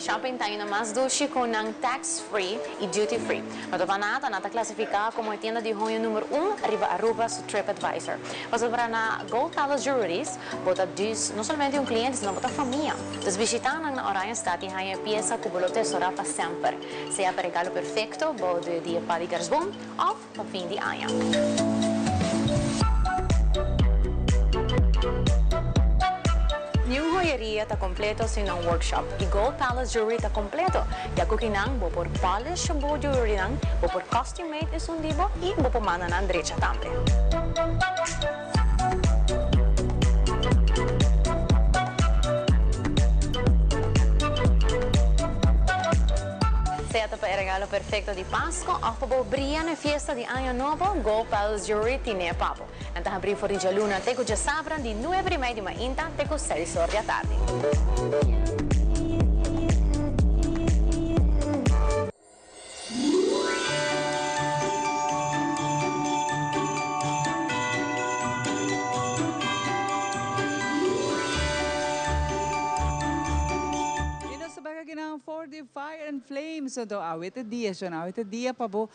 S12: Shopping tayo na mas dushi ko ng tax-free e duty-free. Matapanata na klasificar como a tienda de honho número 1 arriba Aruba sa TripAdvisor. Mas para na Gold Palace Jewelries, bota dus não somente um cliente, senão bota família. Dus visitar na Orion Stati haya pieza que bolo tesora para sempre. Seja para regalo perfeito, bode dia para ligarsbom, ou para fim de ano. New joyeria está completo sin un workshop y Gold Palace Jewelry está completo. Ya que kinang bo por polish bo jewelry nang, bo por costume made es un dibo y bo por mana na derecha también. Sea para el regalo perfecto de Pascua o para brillante fiesta de Año Nuevo, Gold Palace Jewelry tiene papo. Entonces abrir por la luna, teco ya sabrán de 9:30 de mañana, teco 6 horas de tarde.
S2: For the fire and flames, so awete dia para bo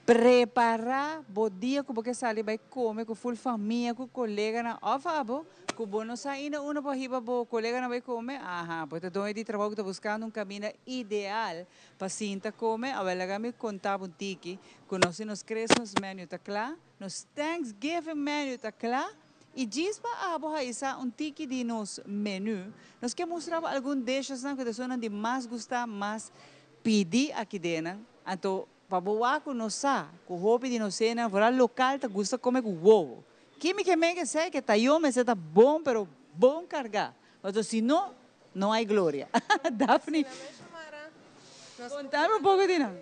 S2: preparar bo dia que porque sali vai comer com full família, com colega na ofabo, que bo não sair uma para riba bo colega na vai comer, porque então de trabalho está buscando caminho ideal para sinta comer, a vela me contava tiki, que nos cresce nos menu tá claro, nos Thanksgiving menu tá claro. E diz para a isa tiki de nos menu, nós queremos mostrar alguns dishes que pessoas de mais gostar, mais pedir aqui dentro. Então, para boa com nós, com o hobby de nós, na fora local, tá gosta comer com ovo. Que me sei que tá eu me tá bom, pero bom cargar. Mas se não, não há glória. Daphne, contar pouco de nós.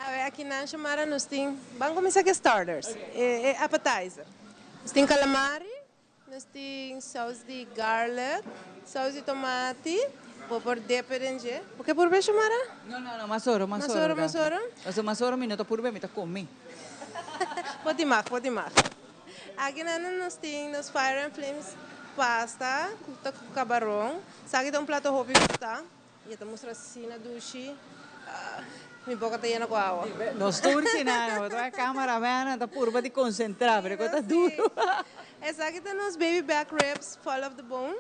S4: A ver, aqui na chamara nós temos, vamos começar com starters, appetizer. Nós temos calamari, nós temos sauce de garlic, sauce de tomate, vou pôr de perenge. O que por ver chamara?
S2: Não, masoro. Masoro, minuto por ver, me tá comendo.
S4: Pode mais. Aqui nós temos fire and flames, pasta, com camarão. Sabe que tem prato hobby que está, e eu mostro assim na duche. Mi boca está llena con agua.
S2: No estoy urginando, otra cámara, vean, está purba de concentrar, pero está duro.
S4: Essa aqui tem os baby back ribs, fall of the bone.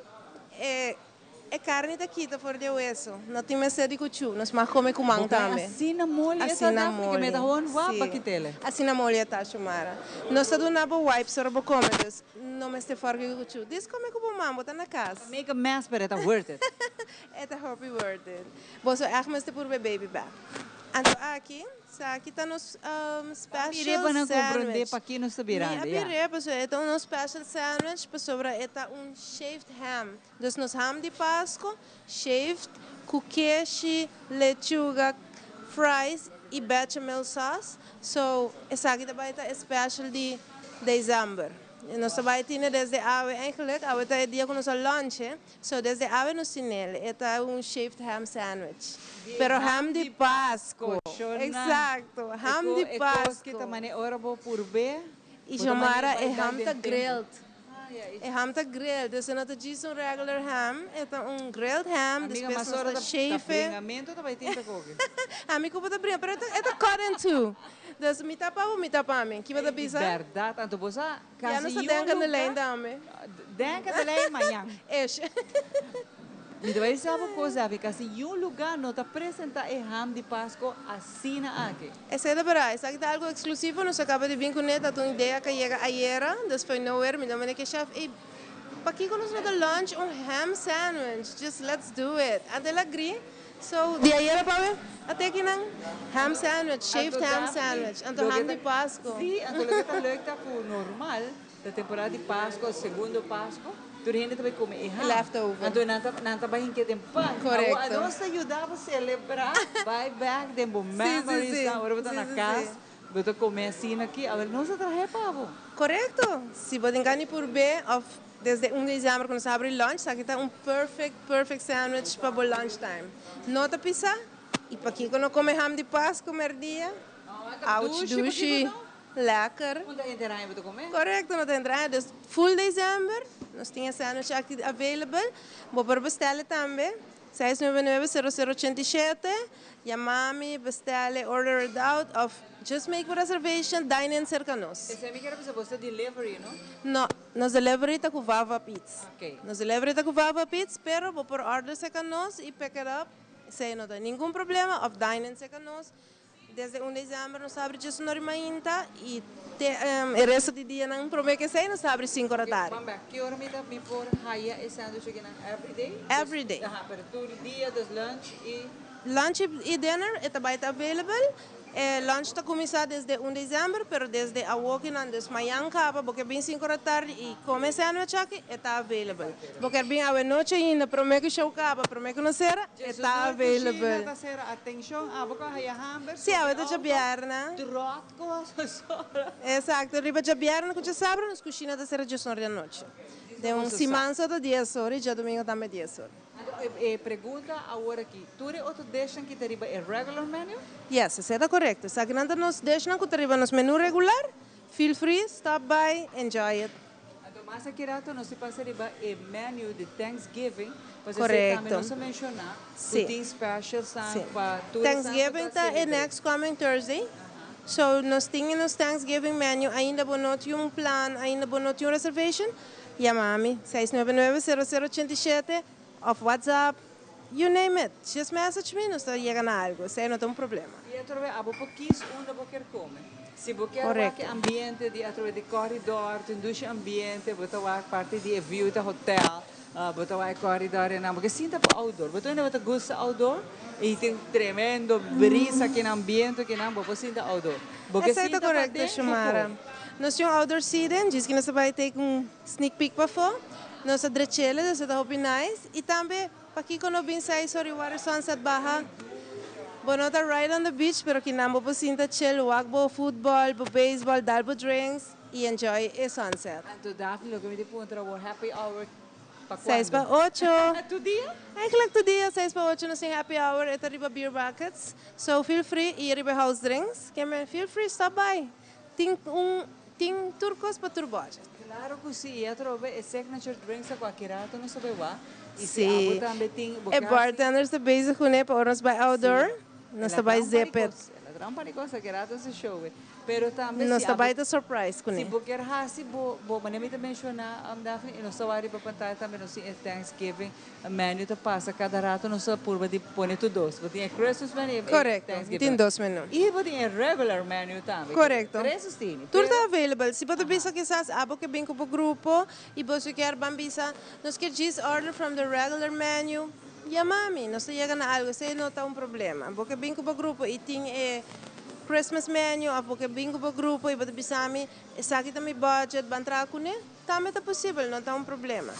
S4: Carne daqui, tá fora de osso. Não tem mais de cuchu, nós mais come com mão também.
S2: Assim na molha,
S4: assim na molha.
S2: Que me dá um guapa que tele.
S4: Assim na molha tá chamada. Nós tá dando nabo wipes para bo comer, não mais de fora de cuchu. Diz come com mambo, tá na casa.
S2: Make a mess, but it's worth it.
S4: It's happy worth it. Você é mais de por baby back. Então aqui está nos special sandwich.
S2: Para aqui nos sabirão.
S4: Então nos special sandwich para sobre shaved ham. Dus nos ham de Páscoa, shaved, com queijo, lechuga, fries e bechamel sauce. So essa aqui também está special de dezembro. Nós vai ter desde ave eigenlijk, ave tá dia com nosso lunch, so desde ave no sinel, é shaved ham sandwich. Pero ham de Pasco. Exacto, ham de Pasco.
S2: Que também ora vou por ver.
S4: E chamara é ham tá grilled. É ham tá grilled, dus não tá diz regular ham, é grilled ham, depois nós tá shave.
S2: Também tem coque.
S4: Amigo pode abrir, pero é cut in two. Dus mi tapa o mi tapa men, que vai dar bisa?
S2: Verdade, tanto você
S4: já não se denga na lei dame.
S2: Denga na lei amanhã.
S4: É.
S2: Me vai dizer uma coisa, porque se um lugar não está apresenta o ham de Páscoa assim aqui.
S4: Essa é verdade, isso aqui é algo exclusivo, nós acaba de vir com ele, tá uma ideia que chega ayer, depois nowhere, me dá que chef, e para aqui quando nós lunch ham sandwich, just let's do it. Até lá agree. So, di ayer pa até aqui não ham sandwich, shaved ham sandwich, então ham de Páscoa.
S2: Sim, então o que está leuk tá por normal, da temporada de Páscoa, segundo Páscoa. Tu gente também come ham.
S4: Leftover.
S2: Então não tá bem que tem pão.
S4: Correto.
S2: Nós ajudava a celebrar, vai back, tem bom memories, agora botar na casa, botar comer assim aqui, agora nós trazer pavo.
S4: Correto. Se você engane por bem, desde de dezembro quando se abre lunch, aqui está perfect sandwich para o lunchtime. Nota pizza e para quem não come ham de Páscoa, comer dia, ouch, douche, lekker.
S2: Não tem entrada para comer?
S4: Correto, não tem entrada. Dus full dezembro, nós temos sandwich aqui available. Vou para bestellen também. 699-0087. Yamami, bestellen, order it out of just make a reservation, dine in cerca nós.
S2: Esse é que você delivery, não?
S4: Não, nós delivery tá com Vava Pizza.
S2: Okay.
S4: Nós delivery tá com Vava Pizza, pero vou por order cerca nós e pick it up. Sei, não tem nenhum problema of dine in cerca nós. Desde dezembro nós abre just no rimainta e o resto do dia não promete que sei, nós abre 5 da tarde.
S2: Que hora me dá before haya esse sandwich aqui every day?
S4: Every day.
S2: Para todo dia, dos lunch e
S4: lunch e dinner está available. Lunch está começar desde dezembro, pero desde a walking and des manhã acaba, porque bem 5 da tarde e come sandwich aqui está available. Porque bem a noite ainda, promete que show acaba, promete que não será, está available.
S2: Atenção, a boca haya hamburger.
S4: Sim, a outra bierna. Exato, riba de bierna que já sabe, nos cozinha da serra de sonora da noite. De simança do dia sori, já domingo também dia sori.
S2: Pergunta agora aqui, tu outro deixam que teriba é regular menu?
S4: Yes, isso é correto. Se aqui não nos deixam que teriba nos menu regular, feel free, stop by, enjoy it.
S2: Então, mas aqui rato não se passa riba é menu de Thanksgiving, mas
S4: correto.
S2: Também não se mencionar, tem specials para
S4: Thanksgiving tá é next coming Thursday. So nós temos Thanksgiving menu, ainda bonoti plan, ainda bonoti reservation. Yamami 699-0087 of WhatsApp, you name it. Just message me, nós chega na algo, sei não tem problema.
S2: E através a pouquinho onde você quer comer. Se você quer ambiente de através de corredor, tem duas ambiente, você vai parte de view do hotel, você vai corredor na, porque sinta para outdoor. Você ainda vai gosta outdoor e tem tremendo brisa aqui no ambiente que não, você sinta outdoor.
S4: Essa é correto, Shumara. Nós temos outdoor seating, diz que nós vai ter sneak peek para fora. Nossa drechela, nós está bem nice. E também, para aqui quando bem sai, sorry, water sunset baja. Bonota ride on the beach, pero que não vou sinta chill, walk bo football, bo baseball, dar bo drinks e enjoy a sunset.
S2: Então, Daphne, logo me depois entra o happy hour.
S4: 6 para 8.
S2: Tu dia?
S4: Eigenlijk tu dia, 6 para 8, nós temos happy hour, é riba beer buckets. So feel free, e riba house drinks. Feel free, stop by. Tem turcos para tur budget.
S2: Claro que sim, e através signature drinks a qualquer rato não sabe lá.
S4: Sim. E bartenders da base com para horas by outdoor, nós também zepet.
S2: Ela não para coisa que rato se show. Pero também
S4: nós também da surprise com
S2: se você quer se bo maneira de mencionar Daphne, nós só vai para pantalha também nós Thanksgiving menu tá passa cada rato nós só por de pôr tudo dois. Você tem Christmas menu.
S4: Correto. Tem dois menus.
S2: E você tem regular menu também.
S4: Correto.
S2: Três tem.
S4: Tudo está available. Se você pensa que sabe, que bem com o grupo e você quer bambisa, nós quer just order from the regular menu. Yamami, nós chega na algo, se não tá problema. Porque bem com o grupo e tem Christmas menu, porque bem com o grupo e você bisami, essa aqui também budget, bantra com ele, também tá possível, não tá problema.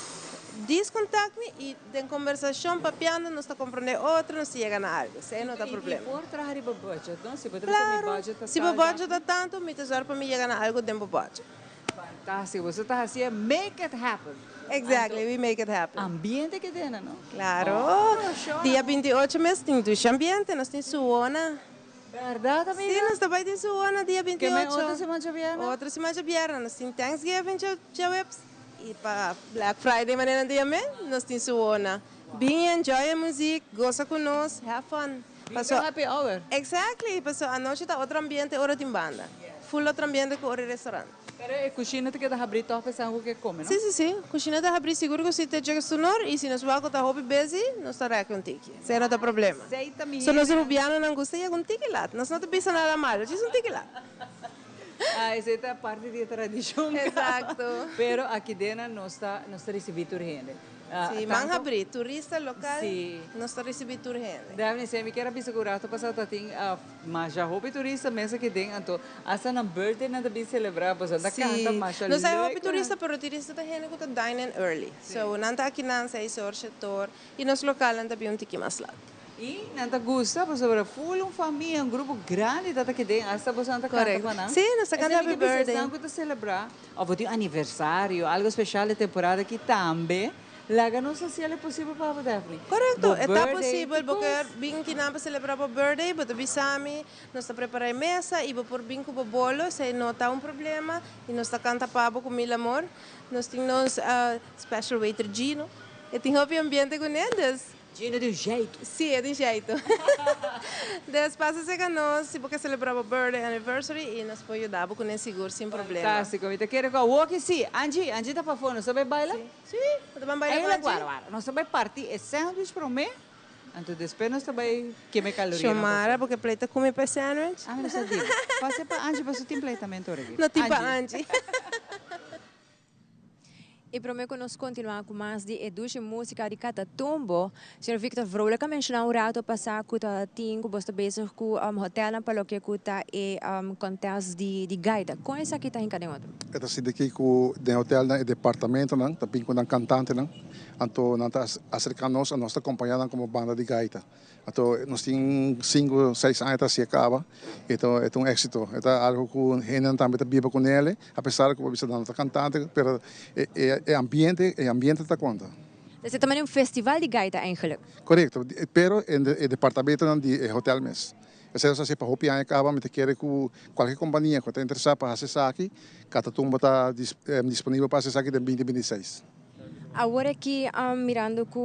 S4: Contact me e tem conversação papiando, nós está compreendendo outro, nós chega na algo, se não tá problema.
S2: E por trazer o budget, não? Se você
S4: claro,
S2: tem budget,
S4: se o budget tá tanto, me tesouro para me chegar na algo, tem budget.
S2: Fantástico, você está haciendo make it happen.
S4: Exactly, we make it happen.
S2: Ambiente que tem, não?
S4: Claro. Dia 28 mês tem duas ambiente, nós temos suona.
S2: Verdade, amiga?
S4: Sim, nós também temos suona dia 28.
S2: Que outra semana de viernes?
S4: Outra semana de viernes, nós temos Thanksgiving, e para Black Friday, maneira dia mesmo, nós temos suona. Bem, enjoy a música, gosta conosco, have fun.
S2: Passou happy hour.
S4: Exactly, passou a noite tá outro ambiente, hora de banda. Full outro ambiente com hora restaurante.
S2: Pero a cozinha te queda abrir todo pensando o que come, não?
S4: Sim. Cozinha tá abrir seguro que se te chega sonor e se nós vamos estar hobby busy, nós estará com tiki. Sem nada problema.
S2: Aceita minha.
S4: Se nós rubiano não gosta de um tiki lá, nós não te pensa nada mal, é um tiki lá.
S2: Essa é a parte da tradição.
S4: Exato.
S2: Pero aqui dentro nós está recebendo gente.
S4: Sim, vamos abrir, turista local,
S2: sim.
S4: nós está recebendo gente.
S2: Deve ser, me quero segurar, estou passando a ter, mas já houve turista mesmo que tem, então, essa na birthday não deve celebrar, pois anda canta, mas já
S4: nós é houve turista, pero turista tem gente que está dining early. So, não está aqui não, 6 horas, 7 horas, e nosso local não está bem tiki mais lá.
S2: E não está gosta, pois agora, full família, grupo grande, está aqui dentro, essa você não está cantando, não?
S4: Sim, nós está cantando happy birthday.
S2: Não está celebrar, ou vou ter aniversário, algo especial de temporada que também. Laga não social é possível para a Daphne.
S4: Correto, está possível, porque bem que não para celebrar o birthday, mas bisami, nós está preparando mesa e por bem com o bolo, se não está problema, e nós está cantando pavo com mil amor, nós temos special waiter Gino, e tem um ambiente com eles.
S2: Gino de jeito.
S4: Sim, é de jeito. Depois se nós, se porque celebrar o birthday anniversary, e nós podemos ajudar com esse seguro sem problema.
S2: Fantástico, me te quero que o que sim, Angie está para fora, não sabe bailar?
S4: Sim, também bailar com Angie.
S2: Não sabe partir, é sándwich para mim. Então depois nós também queimar calorias.
S4: Chamara, porque pleita come para sándwich.
S2: Ah, mas eu digo, passe para Angie, para o tempo pleita também,
S4: não tem para Angie.
S3: E prometo nós continuar com mais de eduche música de Catatumbo. Sr. Victor Vrolijk mencionou um rato passar que está tinha você bezig com hotel na paróquia que está e contest de gaita. Com essa aqui está em cada outro.
S13: Esta sim daqui com o hotel na departamento não, também com um cantante não, então nós está acercando-nos a nossa companhia como banda de gaita. Então nós temos 5, 6 anos se acaba, então é um êxito. É algo que a gente também está viva com ele, apesar que você não está cantante, mas é ambiente está conta.
S3: Esse também é festival de gaita eigenlijk.
S13: Correto, pero em departamento de hotel mesmo. Essa é só para hopi ano acaba, mas quer que qualquer companhia que está interessada para fazer isso aqui, Catatumbo está disponível para fazer isso aqui em 2026.
S3: Agora que mirando que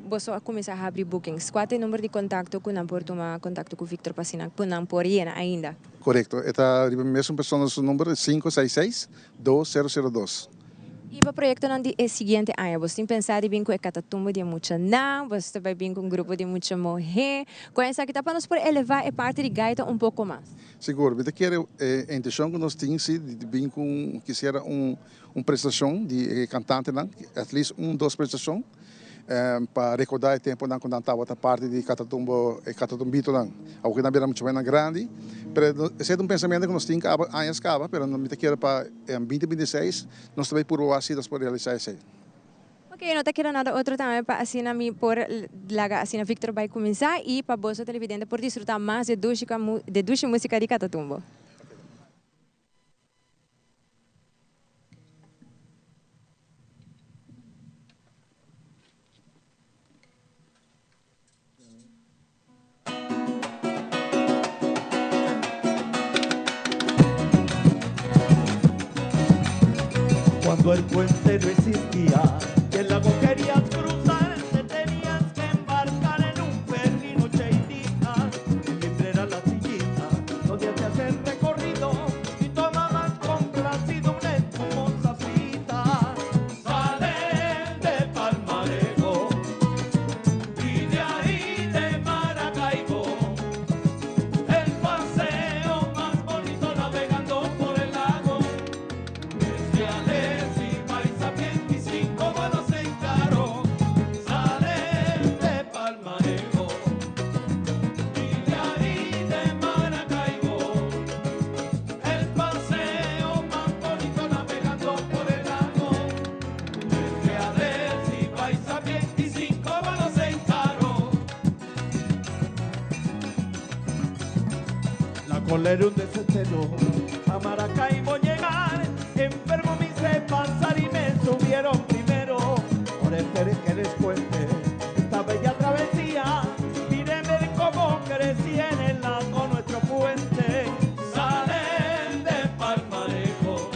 S3: você começar a abrir bookings, qual é o número de contato que não pode tomar contato com o Victor Pasinac, que não pode ainda?
S13: Correto, está mesmo pessoa no número 566-2002.
S3: E para o projeto não é o seguinte ano, você tem pensado em que é Catatumbo de muita não, você vai vir com um grupo de muita mulher, com essa aqui está para nós por elevar a parte de gaita pouco mais.
S13: Seguro, eu quero a intenção que nós temos de vir com quisera prestação de cantante, at least 2 prestações, para recordar o tempo quando estava a parte de Catatumbo e Catatumbito. Algo que não era muito bem grande, mas esse é pensamento que nós temos anos acaba, mas não me quero para 2026, nós também por o assim para realizar isso.
S3: Ok, não te quero nada outro também para assim a mim por laga assim a Victor vai começar e para você televidente por desfrutar mais de duche música de Catatumbo.
S1: Cuando el puente no existía y el lago querías cruzar, te tenías que embarcar en un ferry noche y día. Siempre era la sillita donde hacías el recorrido y tomabas complacido una espumosa cita. Salen de Palmarejo y de ahí de Maracaibo, el paseo más bonito navegando por el lago. Desde Alex y Paisapién y 5 vuelos en carro, salen de Palmarejo y de ahí de Maracaibo, el paseo más bonito navegando por el lago. Desde Alex y Paisapién y 5 vuelos en carro. La cólera un desespero, a Maracaibo llegar, enfermo, miserable. pasar y me subieron primero. Por esperen que les cuente esta bella travesía. Miren ver cómo crecí en el lago nuestro puente. Salen de Palmarejo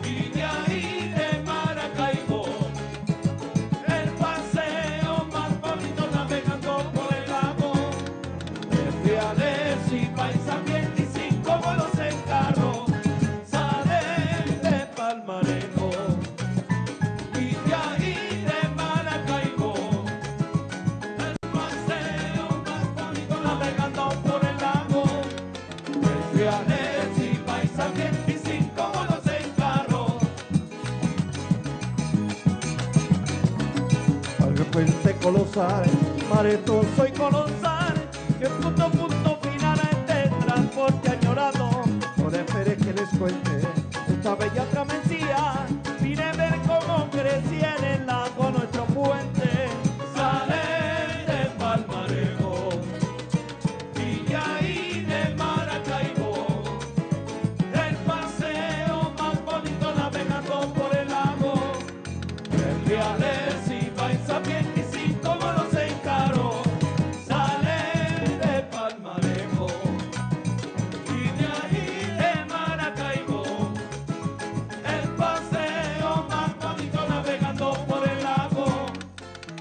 S1: y de ahí de Maracaibo. El paseo más bonito navegando por el lago. De Friales y Paisamiento y 5 vuelos en carro. Salen de Palmarejo y de ahí de Maracaibo. El paseo más bonito navegando por el lago. De Friales y Paisamiento y 5 vuelos en carro. Al puente colosal, maretoso y colosal, que punto final a este transporte añorado. Por esperes que les cuente esta bella travesía. Vine ver cómo crecía en el lago nuestro puente. Salen de Palmarejo y de ahí de Maracaibo. El paseo más bonito navegando por el lago. De Friales y Paisamiento y 5 vuelos en carro. Salen de Palmarejo y de ahí de Maracaibo. El paseo más bonito navegando por el lago.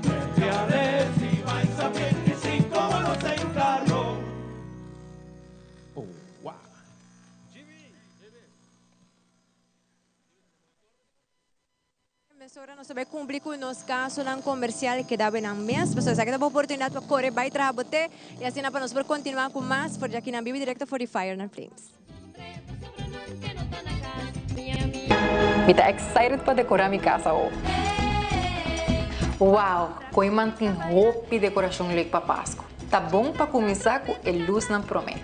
S1: De Friales y Paisamiento y 5 vuelos en carro.
S16: Oh, wow.
S3: Emissora não sabe cumprir com o nosso caso lá comercial que dá bem na mês, pessoas aqui dá a oportunidade para correr, vai trabalhar e assim para nós continuar com mais, porque aqui na Bibi Directa for the Fire and Flames.
S9: Me tá excited para decorar minha casa hoje. Uau, com mantim roupa e decoração leque para Páscoa. Tá bom para começar com a luz na promessa.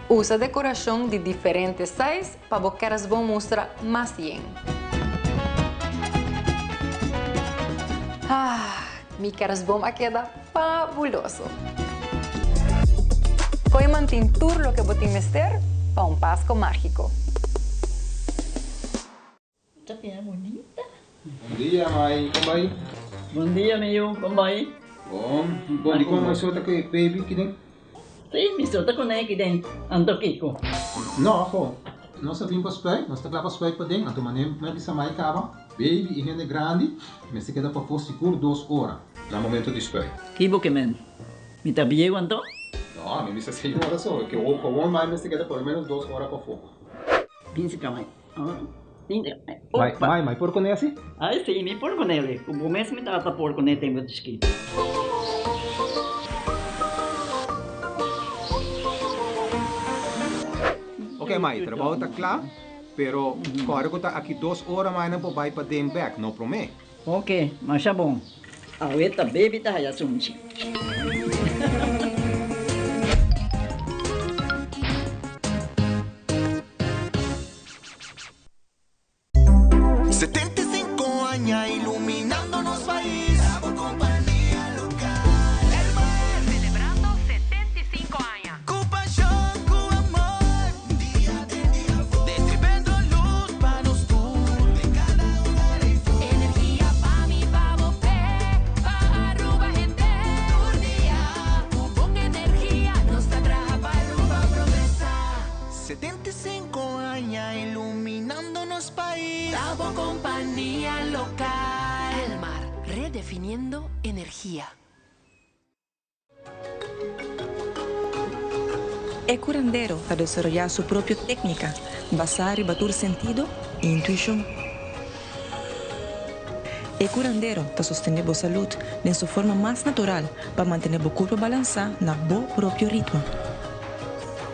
S9: Usa decoração de diferentes sizes para que elas vão mostrar mais bem. Mi caras bom a queda fabuloso. Coi mantim tudo lo que botim mester para Páscoa mágico.
S6: Esta piel bonita.
S15: Bom dia, mãe. Como vai?
S6: Bom dia, meu. Como vai?
S15: Bom. Bom, di como mais outra que baby que tem?
S6: Sim, me solta com ele que tem. Ando Kiko.
S15: Não, pô. Nós vimos para spray, nós estamos para spray para dentro. Então, mané, mas bisa mai acaba. Baby e gente grande, mas se queda para for seguro 2 horas. No momento de spray.
S6: Kibo que men. Me tá bem quanto?
S15: Não, me bisa 6 horas só. Que o com mais mas se queda por menos 2 horas para fogo.
S6: Pince camai.
S15: Mãe, por com esse?
S6: Ah, sim, me por com ele. O mês me tá por com ele tem muito escrito.
S15: Ok, mãe, trabalho está claro, pero agora que está aqui 2 horas mais não vai para dentro back, não promete.
S6: Ok, mas é bom. A outra baby tá aí assunto.
S17: 75 años iluminándonos país. Bravo compañía local. El mar celebrando 75 años. Con pasión, con amor. Día distribuyendo luz para nos todos. De cada hogar y full. Energía pa' mi pavo pa' Aruba gente. Un día con energía nos trabaja pa' Aruba progresar. 75 años iluminándonos país. Bravo compañía local. El mar, redefiniendo energía.
S8: El curandero a desarrollar su propia técnica, basada en batur sentido e intuición. El curandero está sosteniendo salud en su forma más natural para mantener el cuerpo balanceado en su propio ritmo.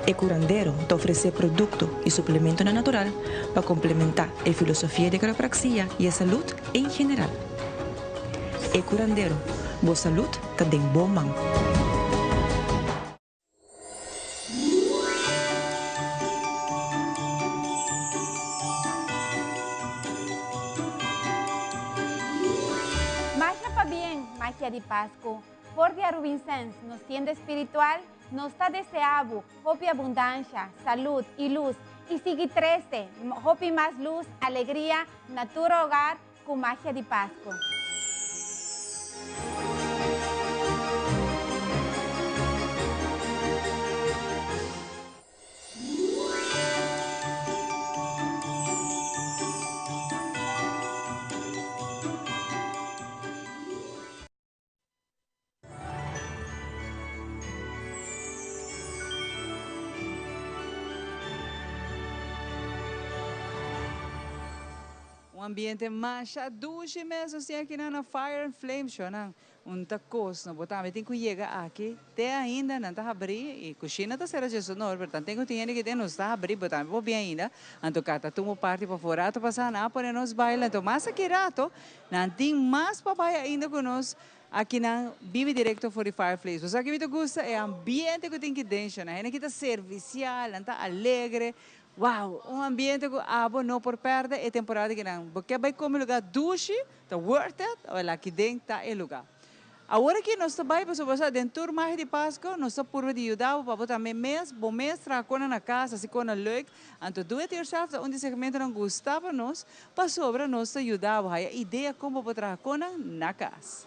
S8: El curandero te ofrece productos y suplementos natural para complementar la filosofía de quiropraxia y la salud en general. El curandero, boa salud está de bom mão.
S19: Magia para bien, magia de Pascua. Por de Arubincense, nos tienda espiritual, nos está deseado, hope abundância, saúde e luz Y sigue 13, Hopi más luz, alegría, natura hogar con magia de Pasco.
S2: Ambiente mais doce mesmo, assim, aqui na Fire and Flame Show, não? Tacos, não botar, tem que chegar aqui, até ainda não está abrir, e cozinha está sendo Jesus, não, portanto, tem que ter que não está abrir, botar, vou bem ainda, então, cada turma parte para fora, para passar na, para nós bailar, então, mais aqui rato, não tem mais papai ainda conosco, aqui na Vive Directo for the Fireplace. O que me gusta é o ambiente que tem que deixar, né? Aqui está servicial, está alegre. Uau, ambiente que abo não por perder é temporada que não. Porque vai como lugar duche, está worth it, ou aqui dentro está o lugar. Agora que nós estamos para dentro mais de Páscoa, nós estamos por ajudar para botar mês, bom mês, trazer na casa, se com a leuk, então do it yourself, onde segmento não gostava nós, para sobre nós ajudar a ideia como botar na casa.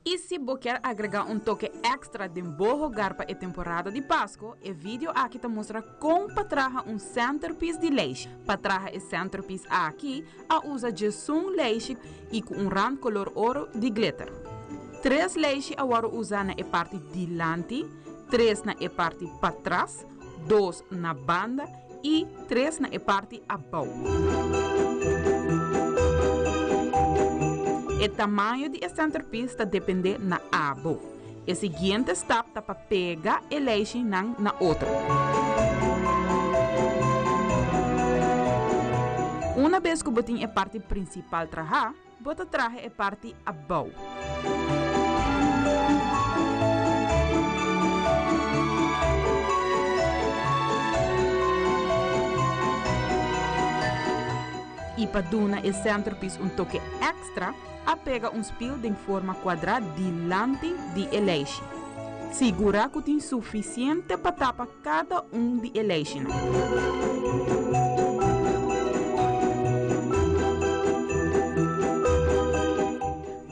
S20: E se você quer agregar toque extra de boa lugar para a temporada de Páscoa, o vídeo aqui te mostra como trazer centerpiece de leite. Para trazer o centerpiece aqui, usa um leite e com rand color ouro de glitter. 3 leite agora usa na parte delante, 3 na parte para trás, 2 na banda e 3 na parte abaixo. O tamanho do centerpiece depende na abo. O seguinte step é para pegar o leite na outra. Uma vez que você tem a parte principal trabalhar, você traz a parte abaixo. E para dar o centerpiece toque extra, pega spil em forma quadrada delante de leite. Segura que tem suficiente para tapar cada de leite.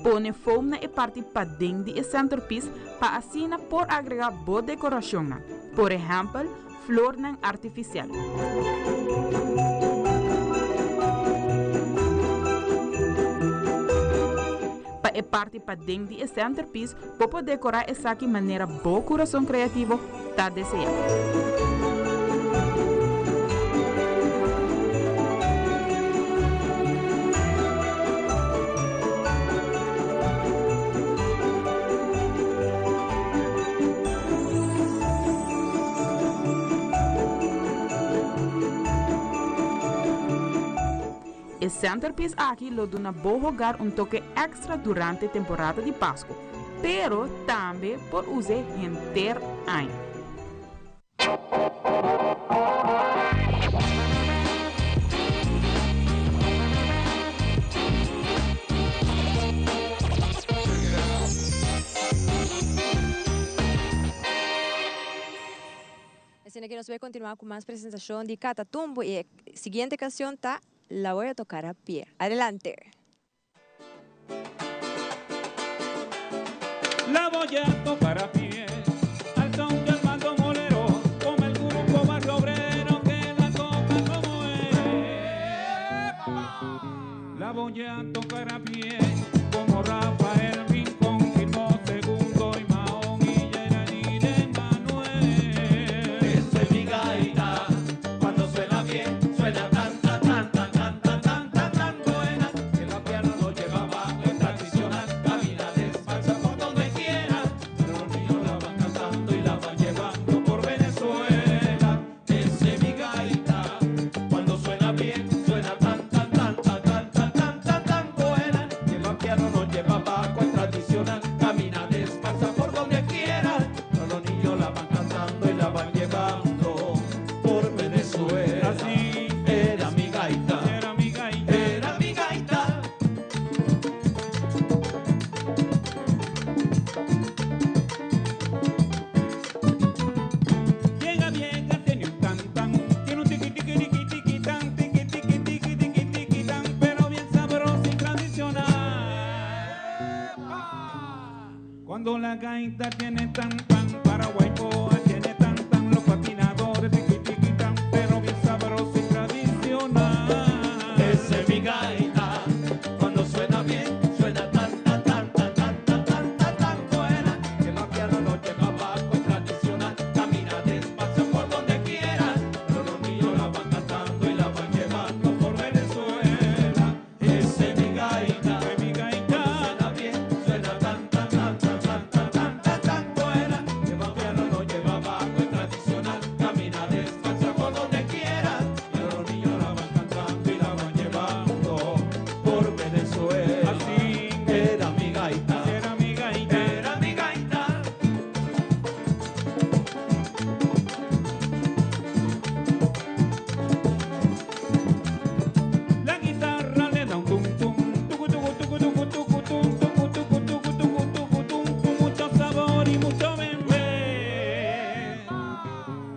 S20: Põe foam na parte para dentro do centerpiece para assim por agregar boa decoração. Por exemplo, flor artificial. Para a parte para dentro do centerpiece, pode decorar essa de maneira boa coração criativo está desejado. O centerpiece aqui lo dá um bom lugar toque extra durante a temporada de Páscoa, pero também por usar inteiro ano.
S3: Assim que nós vamos continuar com mais apresentação de Catatumbo e a seguinte canção está La voy a tocar a pie. Adelante.
S1: La voy a tocar a pie, al son del mando molero, como el grupo Barrio Obrero que la toca como es. La voy a tocar a pie, como Rafael Rincón firmó segundo y Mahón y Geraldine de Manuel. Eso es mi gaita, cuando suena bien, suena tan.
S17: Cuando suena bien, suena tan, tan, tan, tan, tan, tan, tan, tan, tan.
S1: gaita tiene tan tan, Paraguay Boa tiene tan tan, los patinadores tiqui tiqui tan, pero bien sabroso y tradicional. Esa es mi gaita, cuando suena bien, suena tan tan tan tan tan tan tan tan tan buena, que el piano no llega abajo, es tradicional, camina despacio por donde quieras, pero los niños la van cantando y la van llevando por Venezuela. Esa es mi gaita, suena bien, suena tan tan tan tan tan tan tan tan tan buena, que el piano no lleva abajo, es tradicional, camina despacio por donde quieras, pero los niños la van cantando y la van llevando por Venezuela. Así era mi gaita, era mi gaita, era mi gaita. La guitarra le da un tum tum, tucu tucu tucu tucu tucu tum, tucu tucu tucu tucu tucu tum, con mucho sabor y mucho bembé.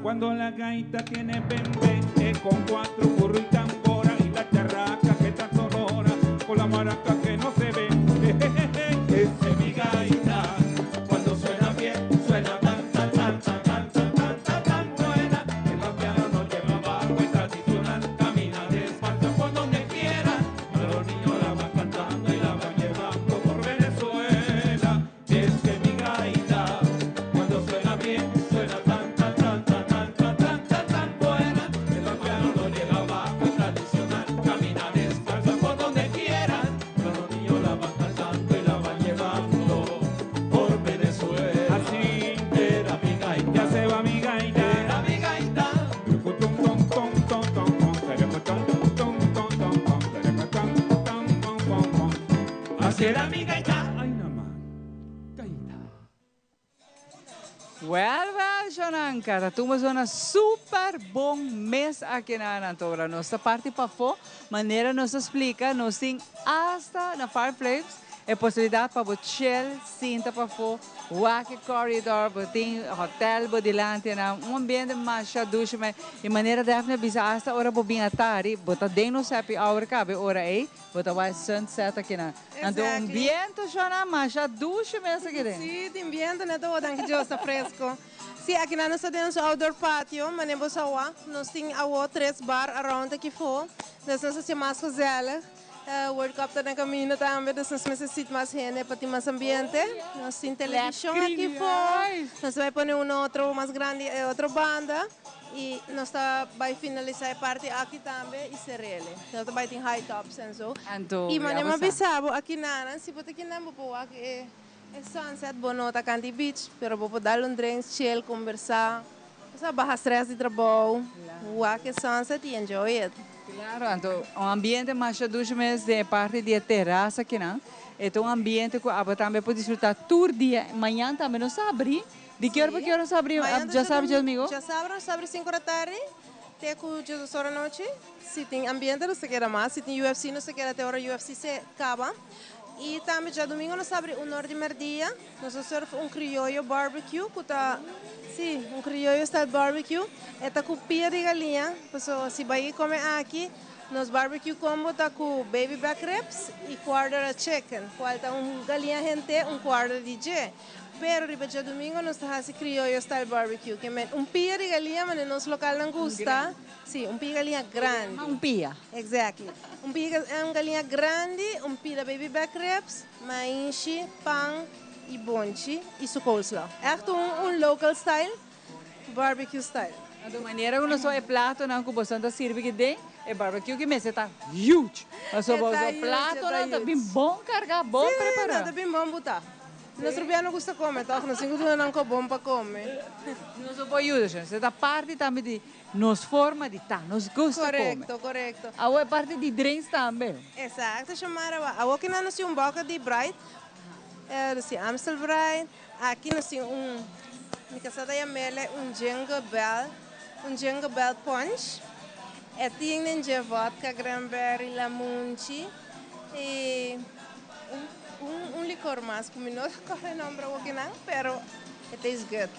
S1: Cuando la gaita tiene bembé, es con 4 burros y tambora, y la charraca que está sonora, con la maraca que no se ve. Esa es mi gaita, cuando suena bien, suena tan tan tan tan tan tan tan tan tan buena, que el piano no lleva abajo, es tradicional, camina despacio por donde quiera, pero los niños la van cantando y la van llevando por Venezuela. Esa es mi gaita, cuando suena bien, suena tan tan tan tan tan tan tan tan tan buena, que el piano no lleva abajo, es tradicional, camina despacio por donde quiera, pero los niños la van cantando y la van llevando por Venezuela. Así era mi gaita, ya se va mi gaita, era mi gaita. Así era mi gaita. Ay, nada más.
S2: Well, Jonanka, dat doen we zo'n super bom mes aqui na Anantora. Nossa parte para fora, maneira nos explica, nos tem hasta na Fireflames, é possibilidade para você sinta para fora, walk corridor, tem hotel, bodilante, na ambiente mais chaducho, mas de maneira definitiva, bisa hasta hora bobin atari, bota dentro do happy hour cabe hora aí, bota vai sunset aqui na. Então, ambiente Jonanka mais chaducho mesmo aqui dentro.
S4: Sim, tem ambiente, né? Todo aqui já está fresco. Sim, aqui nós temos outdoor patio, mas nem você nós temos 3 bar around aqui fora, nós temos mais coisas. World Cup está na caminho também, nós necessitamos mais gente para ter mais ambiente. Nós temos televisão aqui fora, nós vamos pôr outro mais grande, outra banda. E nós vamos finalizar a parte aqui também e serele. Nós vamos ter high tops e so. E mas bisabo aqui na, se você aqui na boa que é sunset, bono tá canti beach, pero vou dar drink, chill, conversar. Essa barra stress de trabalho, walk sunset e enjoy it.
S2: Claro, então, um ambiente mais chaducho mesmo de parte de terraça aqui, não? É um ambiente que a também pode desfrutar todo dia. Manhã também não sabe. De que hora para que hora sabe? Já sabe, amigo?
S4: Já sabe 5 da tarde, até 12 horas da noite. Se tem ambiente, não se quer mais. Se tem UFC, não se quer até a hora UFC se acaba. E também já domingo nós abrimos 1 hora de meio-dia. Nós temos criollo barbecue, que tá, sim, criollo style barbecue. É com pia de galinha. Pessoal, se vai comer aqui, nos barbecue combo tá com baby back ribs e quarter of chicken. Qual tá galinha gente, quarter de G. Pero riba já domingo nós temos criollo style barbecue, que é pia de galinha, mas no nosso local não gusta. Sim, pia de galinha grande.
S2: Pia.
S4: Exactly. Pia é galinha grande, pia de baby back ribs, mainchi, pão e bonchi e su coleslaw. Echt local style, barbecue style.
S2: De maneira que nós só é prato não que você está servindo que tem, é barbecue que mesmo está huge. Mas o prato não está bem bom carregar, bom preparar.
S4: Está bem bom botar. Nós não gosta de comer, tá? Nós não é bom para comer.
S2: Nós não podemos ajudar, você está parte também de nos forma de estar, nos gosta de comer.
S4: Correto.
S2: A é parte de drinks também.
S4: Exato, chamara a aqui nós temos boca de Bright, nós temos Amstel Bright, aqui nós temos minha casa da Yamele, Jingle Bell Punch, e tem vodka, cranberry, lamunchi e licor mais que não corre o nome aqui não, pero it tastes good.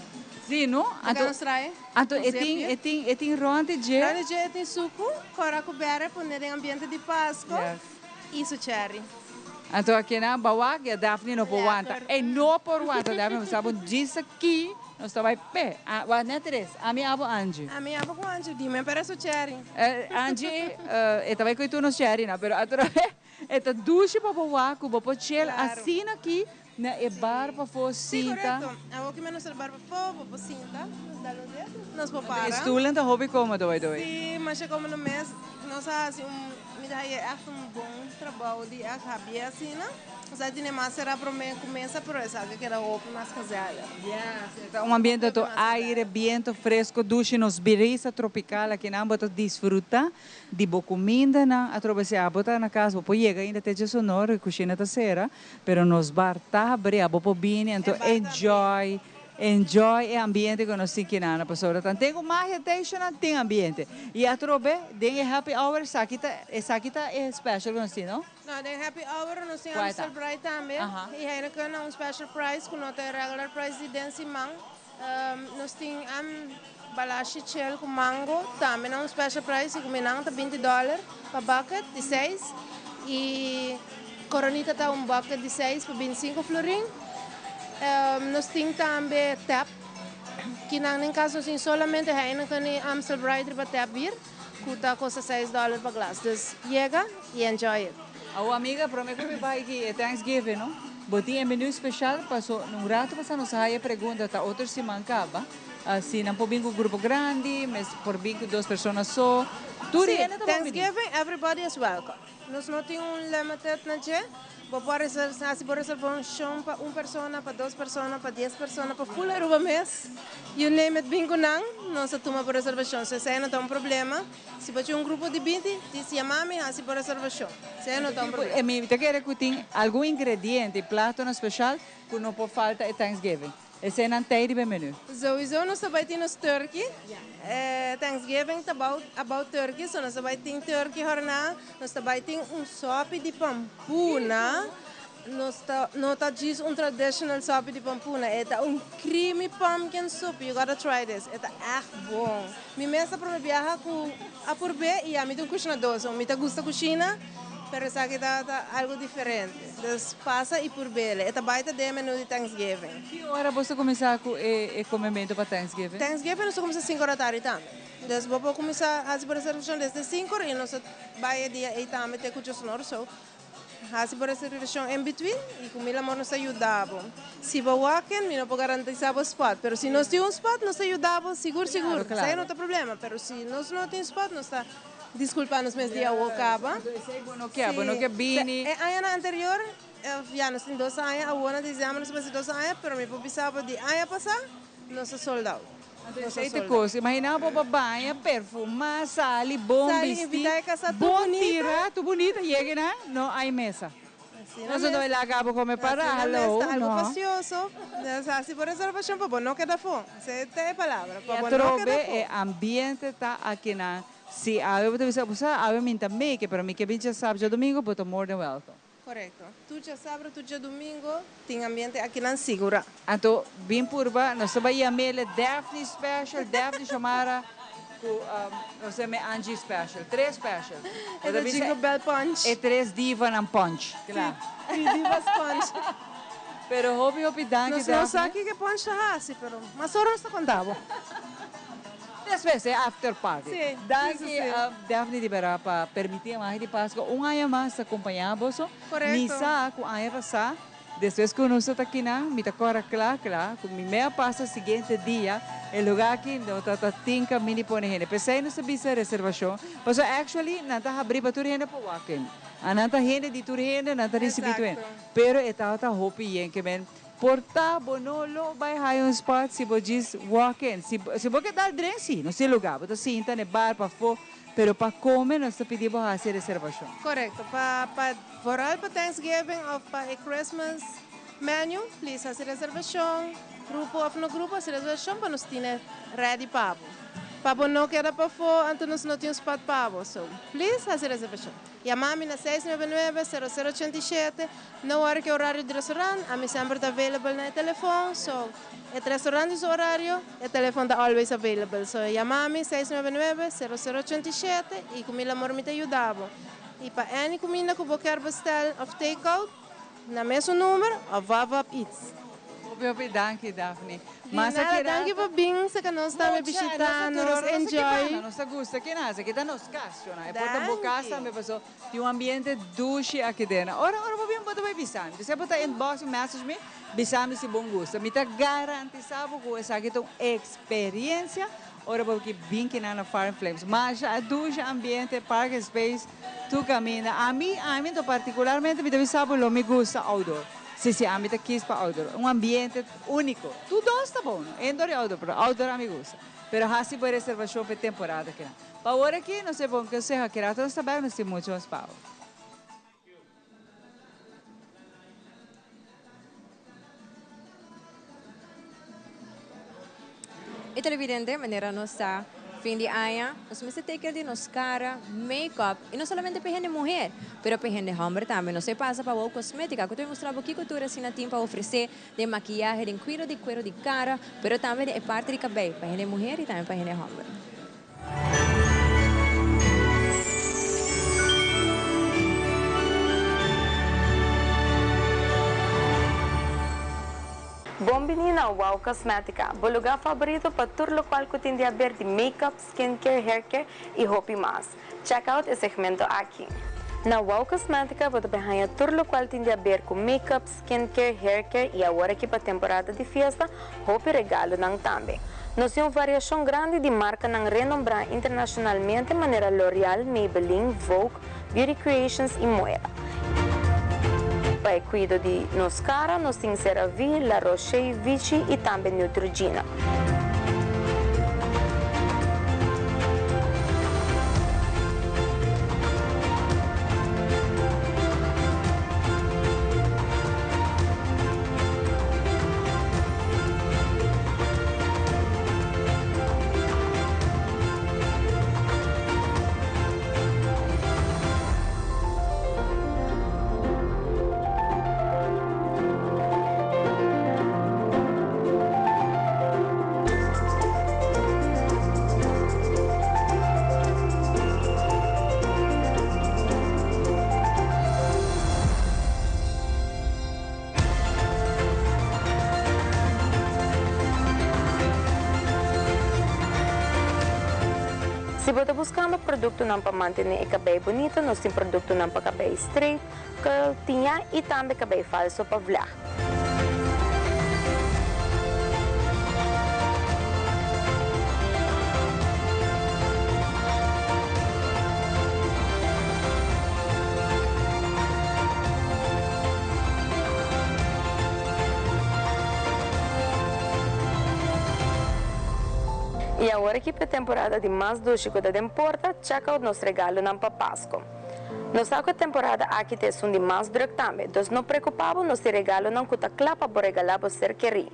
S2: Sim, não?
S4: Então,
S2: tem ronde de...
S4: Ronde de tem suco, coraco berry, poner em ambiente de Páscoa e su cherry.
S2: Então aqui na Bawag, a Daphne não pode aguentar. E não pode aguentar, Daphne, você sabe, diz aqui, nós estamos aí, pé. Wa netres, a minha abo Angie.
S4: A minha abo com Angie, dime para o cherry.
S2: Angie, estava aí com tu no cherry, não, pero outra vez, esta duche para Bawag, para chill, assim aqui, na e barba for cinta.
S4: Correto. Agora que menos barba for cinta, nos dá os dedos, nos prepara.
S2: Estulen da hobby como doi.
S4: Sim, mas é como no mês, nós fazemos me dá um bom trabalho de acabei assim, né? Mas a gente mais será para mim começa por essa que era roupa mais casada.
S2: Um ambiente de aire, viento fresco, duche nos brisa tropical aqui na bota desfruta de boa comida na atravessar a bota na casa, pode chegar ainda até sonoro, cozinha da cera, pero nos bar tá abre a boa bine, então enjoy o ambiente que nós temos aqui na pessoa. Então tem mais attention, tem ambiente. E a trobe, tem happy hour, essa aqui é special que nós temos, não?
S4: Não, tem happy hour, nós temos um celebrate também. E ainda que um special price, que não tem regular price de dance man. Nós temos balashi chel com mango, também um special price, que minang tá $20 para bucket de 6. E coronita tá bucket de 6 para 25 florim. Nós temos também tap, que em caso assim, solamente ainda que a celebrate para tap beer, custa $6 para glass. Então, chega e enjoy it.
S2: A amiga, prometo que vai aqui, é Thanksgiving, não? Botinha menu especial, passou num rato, passando nos aí pergunta, tá outra semana acaba. Assim, não pode vir com um grupo grande, mas por vir com 2 pessoas só.
S4: Thanksgiving, everybody is welcome. Nós não temos limited na dia. Pode reservar para 1 pessoa, para 2 pessoas, para 10 pessoas, para full ruba mês. You name it, bingo não, nós toma por reservação. Se você não tem um problema, se você tem um grupo de 20, diz chamame, assim por reservação. Se não tem um problema.
S2: Me quer que tem algum ingrediente, prato especial, que não pode faltar é Thanksgiving. Esse é não tem de menu.
S4: Sowieso nós também temos turkey. Thanksgiving about turkey, so nós também temos turkey horna, nós também temos sopa de pampuna. Nós diz traditional sopa de pampuna, é creamy pumpkin soup. You gotta try this. É bom. Me mesa para viajar com a por B e a mim tem cozinha doce. Me gusta cozinha. Pero sa kita algo diferente. Então passa e por bele. Esta baita de menu de Thanksgiving.
S2: Que hora você começar com o comimento para Thanksgiving?
S4: Thanksgiving nós começa 5 da tarde também. Então vou começar a fazer reservação desde 5 e nós vai dia e também ter cujo sonoro so. Fazer reservação em between e com mila nos ajudava. Se vou walking, não vou garantizar o spot, pero se nós temos spot, nos ajudava seguro. Isso não tem problema, pero se nós não temos spot, nós está desculpa, nos meus dias o acaba.
S2: Bueno que bini.
S4: Ano anterior, já nós temos 2 anos, a outra dizemos nós temos 2 anos, pero me pensava de ano passado, nós sold out.
S2: Aceita coisa, imagina para banha, perfumar, sali, bom vestir, bom tirar, tu bonita, chega, né? Não há mesa. Nós não vai lá acaba comer para algo
S4: pacioso, assim por reservação para não queda fome. Você tem palavra.
S2: Para não queda fome. O ambiente está aqui na. Se a eu te você a eu minta make, para mim que bem já sábado e domingo, but more than welcome.
S4: Correto. Tu já sábado, tu já domingo, tem ambiente aqui na segura.
S2: Então, bem purba, nós vai a mele Daphne special, Daphne chamara não sei me Angie special, 3 special.
S4: É o Jingle Bell Punch.
S2: E 3 diva and punch. Claro.
S4: 3 divas punch.
S2: Pero hopi danke Daphne.
S4: Não sei que punch é, pero mas só não se contava.
S2: Después after party.
S4: Sim.
S2: Daqui Daphne libera para permitir mais de Páscoa ano mais acompanhar você.
S4: Correto.
S2: Misa com ano passar. Depois que nós está aqui na, me cora claro, com meia passa seguinte dia, o lugar aqui não está tinca mini pone gente. Pensei não sabia se reservação, mas actually não está abrir para tudo gente para walk-in. Não está gente de tudo gente, não está recebido gente. Pero está hopi em que men porta bonolo vai high on spot se você diz walk-in. Se você dar drink sim, não se lugar, você sinta no bar para fora. Pero para comer, nós pedimos a fazer reservação.
S4: Correto. Para Thanksgiving ou para Christmas menu, please fazer reservação. Grupo ou no grupo, fazer reservação para nós ter ready para Para não queda para fora, então nós não temos spot para so, please fazer reservação. Chamame na 699-0087. Na hora que é o horário do restaurante, a mim sempre está available no telefone. So, o restaurante é o horário, o telefone está always available. So, chamame 699-0087 e comigo amor me te ajudava. E E para any comida que você quer bestellen of take-out, na mesmo número, of Wawap Eats.
S2: Obrigado, Daphne.
S4: Danke voor bing, se que nós estamos visitando, enjoy.
S2: Nos gusta que nada, que nos casciona. E porta bocasa me passou de ambiente douche aqui dentro. Ora vamos botar vai bisam. Se botar inbox message me, bisam se bom gosto. Me tá garantizado que essa aqui tem experiência. Ora porque bem que na Fire Flames. Mas a douche ambiente, park space, tu camina. A mim particularmente me deve saber lo me gusta outdoor. Sim, a mim tá quis para outdoor. Ambiente único. Tudo está bom. Indoor e outdoor, pero outdoor a mim gosta. Pero assim por reservação para temporada que para agora aqui, não sei bom que seja que rato está bem, não sei muito mais para.
S3: E televidente, maneira nossa fim de ano, nós vamos ter que ter nos cara, make-up, e não somente para gente mulher, mas para gente homem também. Não se passa para a cosmética, que eu mostrar aqui cultura assim na para oferecer de maquiagem, de cuero de cara, mas também é parte de cabelo, para gente mulher e também para gente homem.
S9: Bem-vindo ao Wow Cosmética, o lugar favorito para todo local que tem a ver de make-up, skincare, haircare e roupa mais. Check out esse segmento aqui. Na Wow Cosmética, você vai ganhar todo local tem a ver com make-up, skincare, haircare e agora aqui para a temporada de festa, roupa e regalo também. Nós temos uma variação grande de marcas renombradas internacionalmente, maneira L'Oreal, Maybelline, Vogue, Beauty Creations e Moira. Para cuidar de nos cara, nós temos CeraVe, La Roche, Vichy e também Neutrogena. Se você está buscando produto para manter o cabelo bonito, nós temos produto para cabelo straight, curtinha e também cabelo falso para voar. E agora que para a temporada de mais doce que da importa, check out nosso regalo para Páscoa. Nós sabemos que a temporada aqui tem um de mais drug também, então não preocupamos, nosso regalo não custa clapa para regalar para ser querido.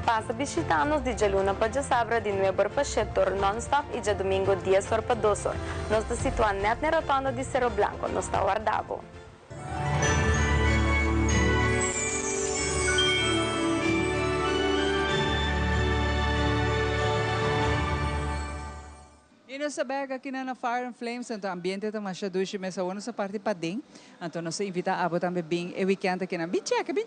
S9: Passa visitando de luna para sábado de 9 para 7 horas non-stop e de domingo 10 horas para 2 horas. Nós estamos situados na rotonda de Cerro Blanco, nós estamos guardados.
S2: E nós sabemos aqui na Fire and Flames, então o ambiente está mais doce, mas a nossa parte para dentro. Então nós invitamos a botar bem o weekend aqui na bem checa, bem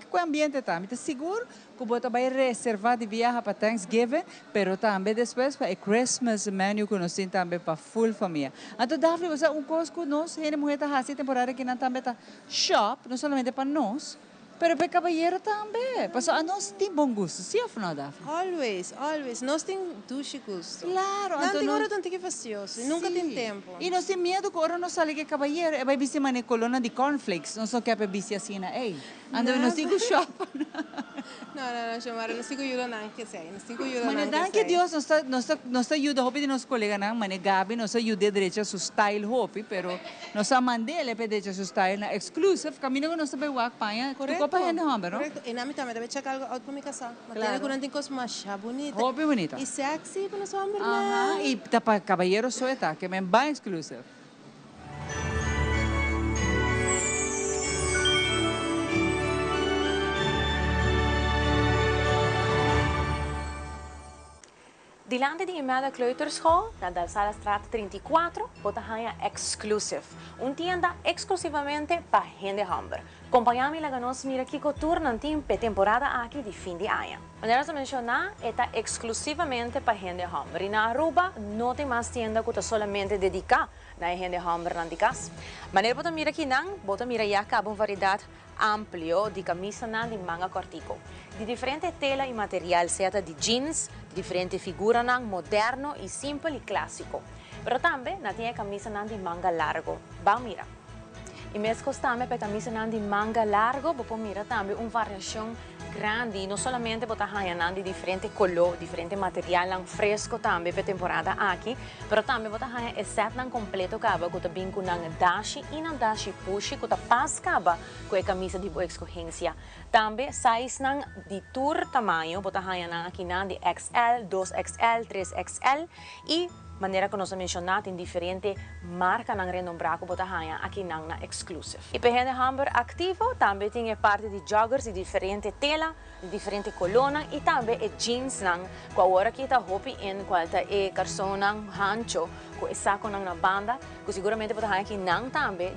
S2: com o ambiente também. Está seguro que você vai reservar de viagem para Thanksgiving, mas também depois para o Christmas menu que nós temos também para full família. Então Daphne, você coisa que nós, a mulher está fazendo temporada aqui também está shop, não somente para nós. Pero para caballeiro também. Porque a nós tem bom gosto, sim ou não, Daphne?
S4: Always. Nós temos douce gosto.
S2: Claro.
S4: Não tem hora tanto que facioso. Nunca tem tempo.
S2: E nós temos medo que agora nós saímos que caballeiro e vai visitar uma coluna de cornflakes. Não só que é para visitar assim, ei. Ando nós temos shop.
S4: Não, chamara, não sigo ajuda não, que sei, não sigo ajuda não.
S2: Mane, danke Dios, nos ajuda, hopi de nos colega não, mane Gabi, nos ajuda direito su style hopi, pero nos mandele pe direito su style na exclusive, caminho que nos sabe wak panha, tu copa hende hombre, no?
S4: Correcto, e na mitad me deve checar algo out para mi casa. Claro. Tiene que cosas más bonita.
S2: Hopi bonita.
S4: E sexy para nos hombre.
S2: Ajá, y para caballero sueta, que me va exclusive.
S12: Dilante di Imada Kleuterschool, na Dalsala Straat 34, Botahaya Exclusive, una tienda exclusivamente para gente hamburger. Acompanhami la ganos mira Kiko Tour nantim pe temporada aqui de fim de ano. Maneira de mencionar, está exclusivamente para gente hamburger. E na Aruba, não tem mais tienda que está solamente dedicada na gente hamburger nandikas. Maneira de mira aqui não, bota mira já acaba uma variedade amplio de camisa de manga cortico, de diferente tela e material, seja de jeans, de diferente figura moderno e simples e clássico. Pero também tem camisa de manga largo. Vamos mira. E mesmo também para camisa de manga largo, vamos mira também uma variação grande, não somente botar de diferente color, diferente material, fresco também para temporada aqui, mas também botar exceto completo caba que também com dashi e dashi push que faz caba com a camisa de boa escorrência. Também size de tour tamanho, botar aqui de XL, 2XL, 3XL e maneira que nós mencionamos em diferentes marcas na renombrada botahaya aqui na exclusive. E para gente hamburger ativo também tem parte de joggers de diferente tela, de diferente colona e também jeans com a hora que está hopi em qualta e carsona hancho com saco na banda, que seguramente botahaya aqui também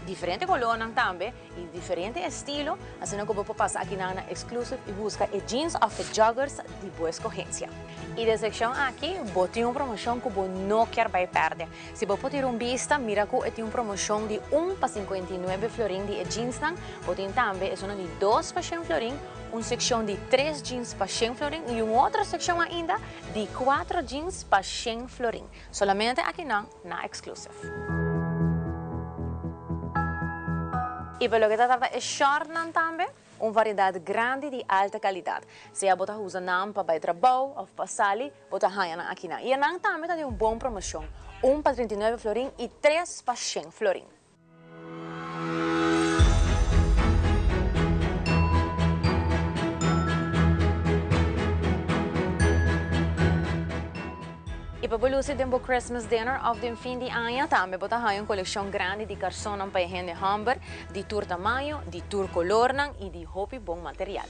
S12: diferente colona também e diferente estilo, assim que você passar aqui na exclusive e busca jeans ou joggers de boa escorrência. E da seção aqui, botei uma promoção que você não quer perder. Se você ter vista, mira que tem uma promoção de 1 para 59 florin de jeans, botei também é de 2 para 100 florin, uma seção de 3 jeans para 100 florin e uma outra seção ainda de 4 jeans para 100 florin. Solamente aqui na exclusive. E pelo que trata é short também, uma variedade grande de alta qualidade. Se você usa para ir trabalho ou para sair, você ganha aqui. E também tem uma boa promoção, 1 para 39 florin e 3 para 100 florin. E para você ter um Christmas dinner ou de fim de ano, também você tem uma coleção grande de cartões para gente hamburger, de tour tamanho, de tour color e de hopi bom material.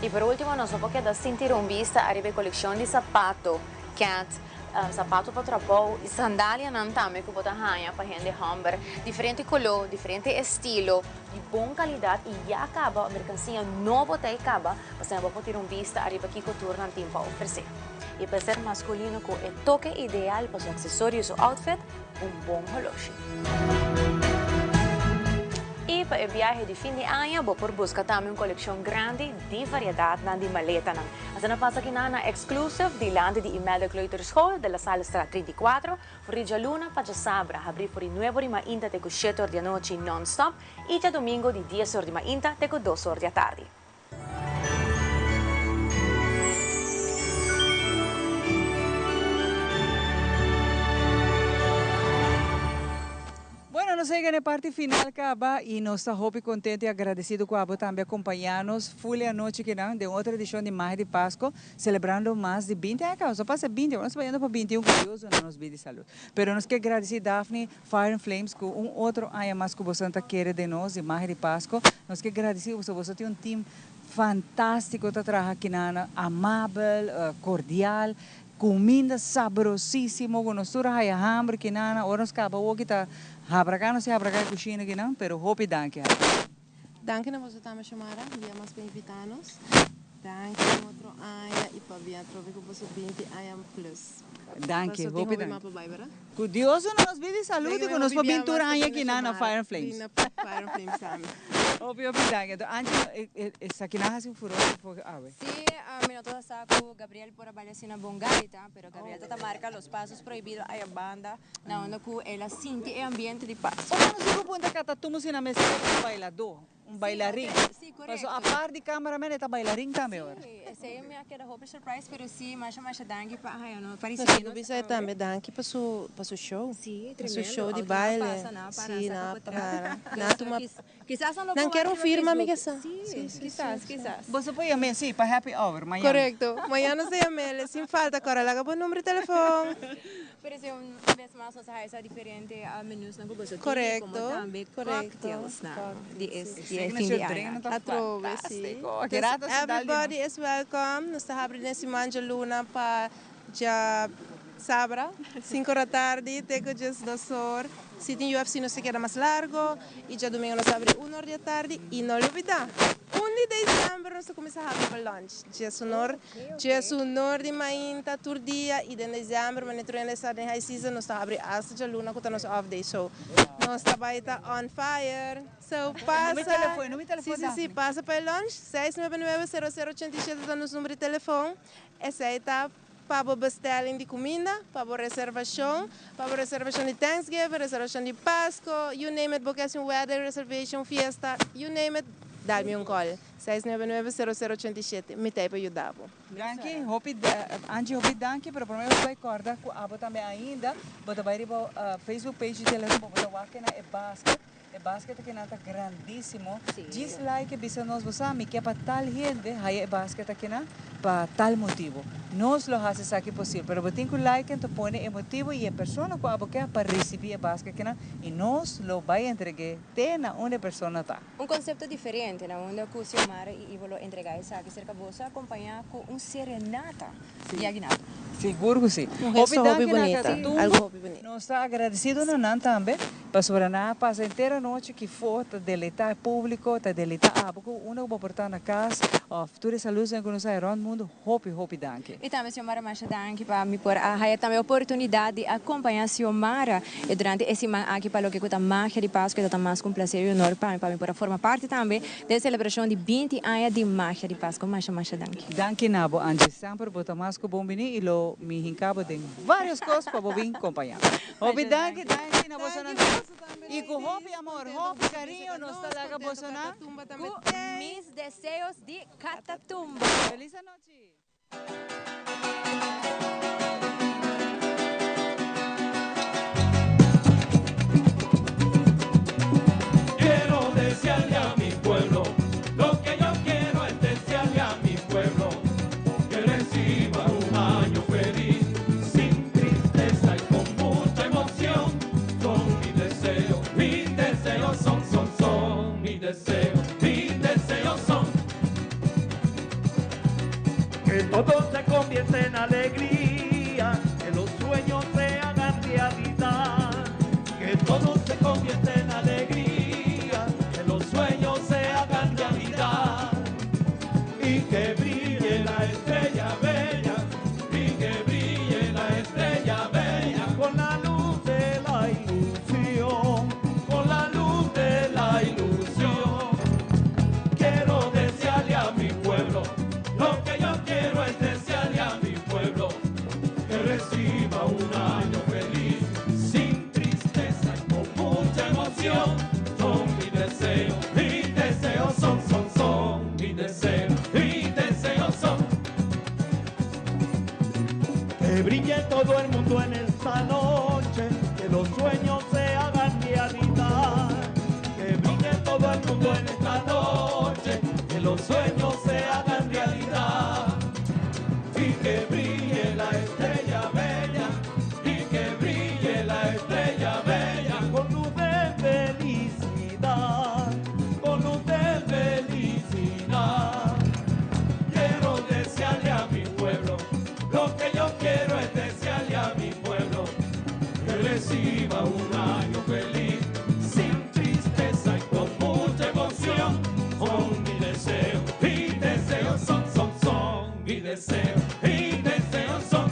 S12: E por último, nós vamos querer sentir vista a coleção de sapato, cat, sapato para trabalho e sandália também que você tem para gente hamburger, diferente color, diferente estilo, de boa qualidade e já acaba a mercancia nova até acaba, você não pode ter vista a Kiko Tour não tem para oferecer. E para ser masculino com o toque ideal para seu acessório e seu outfit, bom relógio. E para o viagem de fim de ano, vou por busca também uma coleção grande de variedade de maleta. Assim na passa aqui na exclusive, dilante de Imada Kleuterschool, da Sala Straat 34, Furija Luna, para Sabra, abrir por 9 de manhã até 7 da noite non-stop, e já domingo de 10 de manhã até 2 da tarde.
S2: Bueno, nos llega na parte final, Caba, e nós estamos muito contentes e agradecidos com a Abo também acompanhar-nos. Foi a noite que não, de outra edição de Mais de Páscoa, celebrando mais de 20 anos. Só passa 20, nós estamos indo para 21, curioso, não nos vídeos de saúde. Pero nós queremos agradecer Daphne, Fire and Flames, com outro ano mais que você quer de nós, de Mais de Páscoa. Nós queremos agradecer você tem um time fantástico, que trabalha aqui na amável, cordial, comida sabrosíssima, com nós toda a hambre que nana, ora nos acaba o que está habracar não se habracar cozinha que não, pero hope danke.
S4: Danke na você também chamara, dia mais para invitar-nos. Danke outro ano e para vir trocar com você 20 anos plus.
S2: Danke, hope danke.
S4: danke.
S2: Curioso nos vídeos saúde com nós para pintura aí aqui na Fire and Flames.
S4: Fire and Flames também.
S2: Hope danke. Então antes essa aqui na assim furou porque
S3: Sí, minuto está con Gabriel por Abalecina Bongaita, pero Gabriel te marca los pasos prohibidos a la banda, na onda que ela sinti e ambiente de paz.
S2: Não se punta que estamos na mesa um bailador, um bailarim.
S3: Sim, correto.
S2: A par de cameraman está bailarim também agora.
S3: Sim, esse aí me queda roupa surprise, pero sim, mais dangue para aí, não
S4: Mas
S3: parece.
S4: tu bisa também danke para o show.
S3: Sim,
S4: para o
S3: tremendo.
S4: show de
S3: Alguém
S4: baile.
S3: passa, não, para,
S4: Sim,
S3: saca
S4: não,
S3: para.
S4: para. Não,
S3: Quizás
S4: não quero firma, amiga.
S3: Sim, quizás.
S2: Você põe a mesa, sim, para happy hour, amanhã.
S4: Correcto. Amanhã não sei a mele, sem falta, agora lá o número de telefone.
S3: Pero si una vez más nos hace diferente a menús na Cuba,
S4: Correcto,
S3: como também
S4: correcto.
S3: cocktails na de
S4: Signature
S3: fim de
S4: drink
S3: ano.
S4: a trove, sim.
S2: Grato a
S4: Everybody is welcome. Nós estamos abrindo esse Manja Luna para já sábado, 5 da tarde, teco just 2 horas. Se tem UFC, não se queda mais largo. E já domingo nós abrimos 1 hora da tarde. E não olvidar, 1 de dezembro nós começamos a abrir para lunch. Já sonor de manhã, todo dia. E de dezembro, mas não nessa high season, nós estamos abrindo hasta a luna, que está nosso off day. So, nós trabalhamos on fire. So, passa. Sim, passa para lunch. 699-0087 é nosso número de telefone. Essa é a etapa. Para bestelling de comida, para reservação de Thanksgiving, reservação de Páscoa, you name it, vacation, weather, reservation, fiesta, you name it, dá-me call. 699-0087, me tem para ajudar.
S2: Danke, Angie, danke, pero primeiro vai acordar com a também ainda, bota vai para Facebook page dela, bota aqui na basket. O basket aqui está grandíssimo. Diz like bisa nós você que para tal gente, aí basket aqui na para tal motivo. Nós lo haces aqui possível, pero botin com like então põe emotivo e a pessoa que aboca para receber o basket aqui na e nós lo vai entregar na onde a pessoa está.
S3: Conceito diferente, na onde o Xiomara e Ivo lo entregar isso aqui cerca você acompanhar com serenata de aguinaldo.
S2: Seguro que sim.
S4: Hobby bonita, algo hobby bonito.
S2: Nós está agradecido não também, para sobrenar passa inteira noite que for deletar público, deletar algo, uma vou portar na casa, toda essa luz que nos sai around mundo, hobby danke.
S3: E também Xiomara mais danke para me por a também a oportunidade de acompanhar Xiomara e durante esse mês aqui para o que a magia de Páscoa está mais com prazer e honor para me por formar parte também da celebração de 20 anos de magia de Páscoa, mais danke.
S2: Danke nabo, Angie, sempre botar mais com bom bini e lo me hincabo de várias coisas para vir acompanhar. Hobby danke na você não. E com hobby amor, hobby carinho, nós está lá com você não.
S3: Mis deseos de Catatumbo.
S2: Feliz noite.
S1: Quiero desearle a mi pueblo lo que yo quiero es desearle a mi pueblo que reciba un año feliz, sin tristeza y con mucha emoción. Son mis deseos son mis deseos son que todo se convierta en alegría, que los sueños se hagan realidad, que todo se convierta en alegría, que los sueños se hagan realidad, y que brille la estrella bella, y que brille la estrella bella, con la luz de la ilusión, con la luz de la ilusión. Quiero desearle a mi pueblo, lo que yo quiero es desearle a mi pueblo que reciba un año feliz, sin tristeza y con mucha emoción. Son mis deseos son mis deseos son que brille todo el mundo en esta noche, que los sueños se hagan realidad, que brille todo el mundo en esta noche, que los sueños se hagan realidad, y que brille la estrella bella, y que brille la estrella bella, con luz de felicidad, con luz de felicidad. Quiero desearle a mi pueblo, lo que yo quiero es desearle a mi pueblo que reciba un año feliz, sin tristeza y con mucha emoción. Son mis deseos son mis deseos, mis deseos son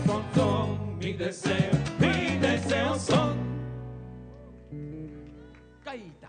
S1: mis deseos, mis deseos son. Caíta.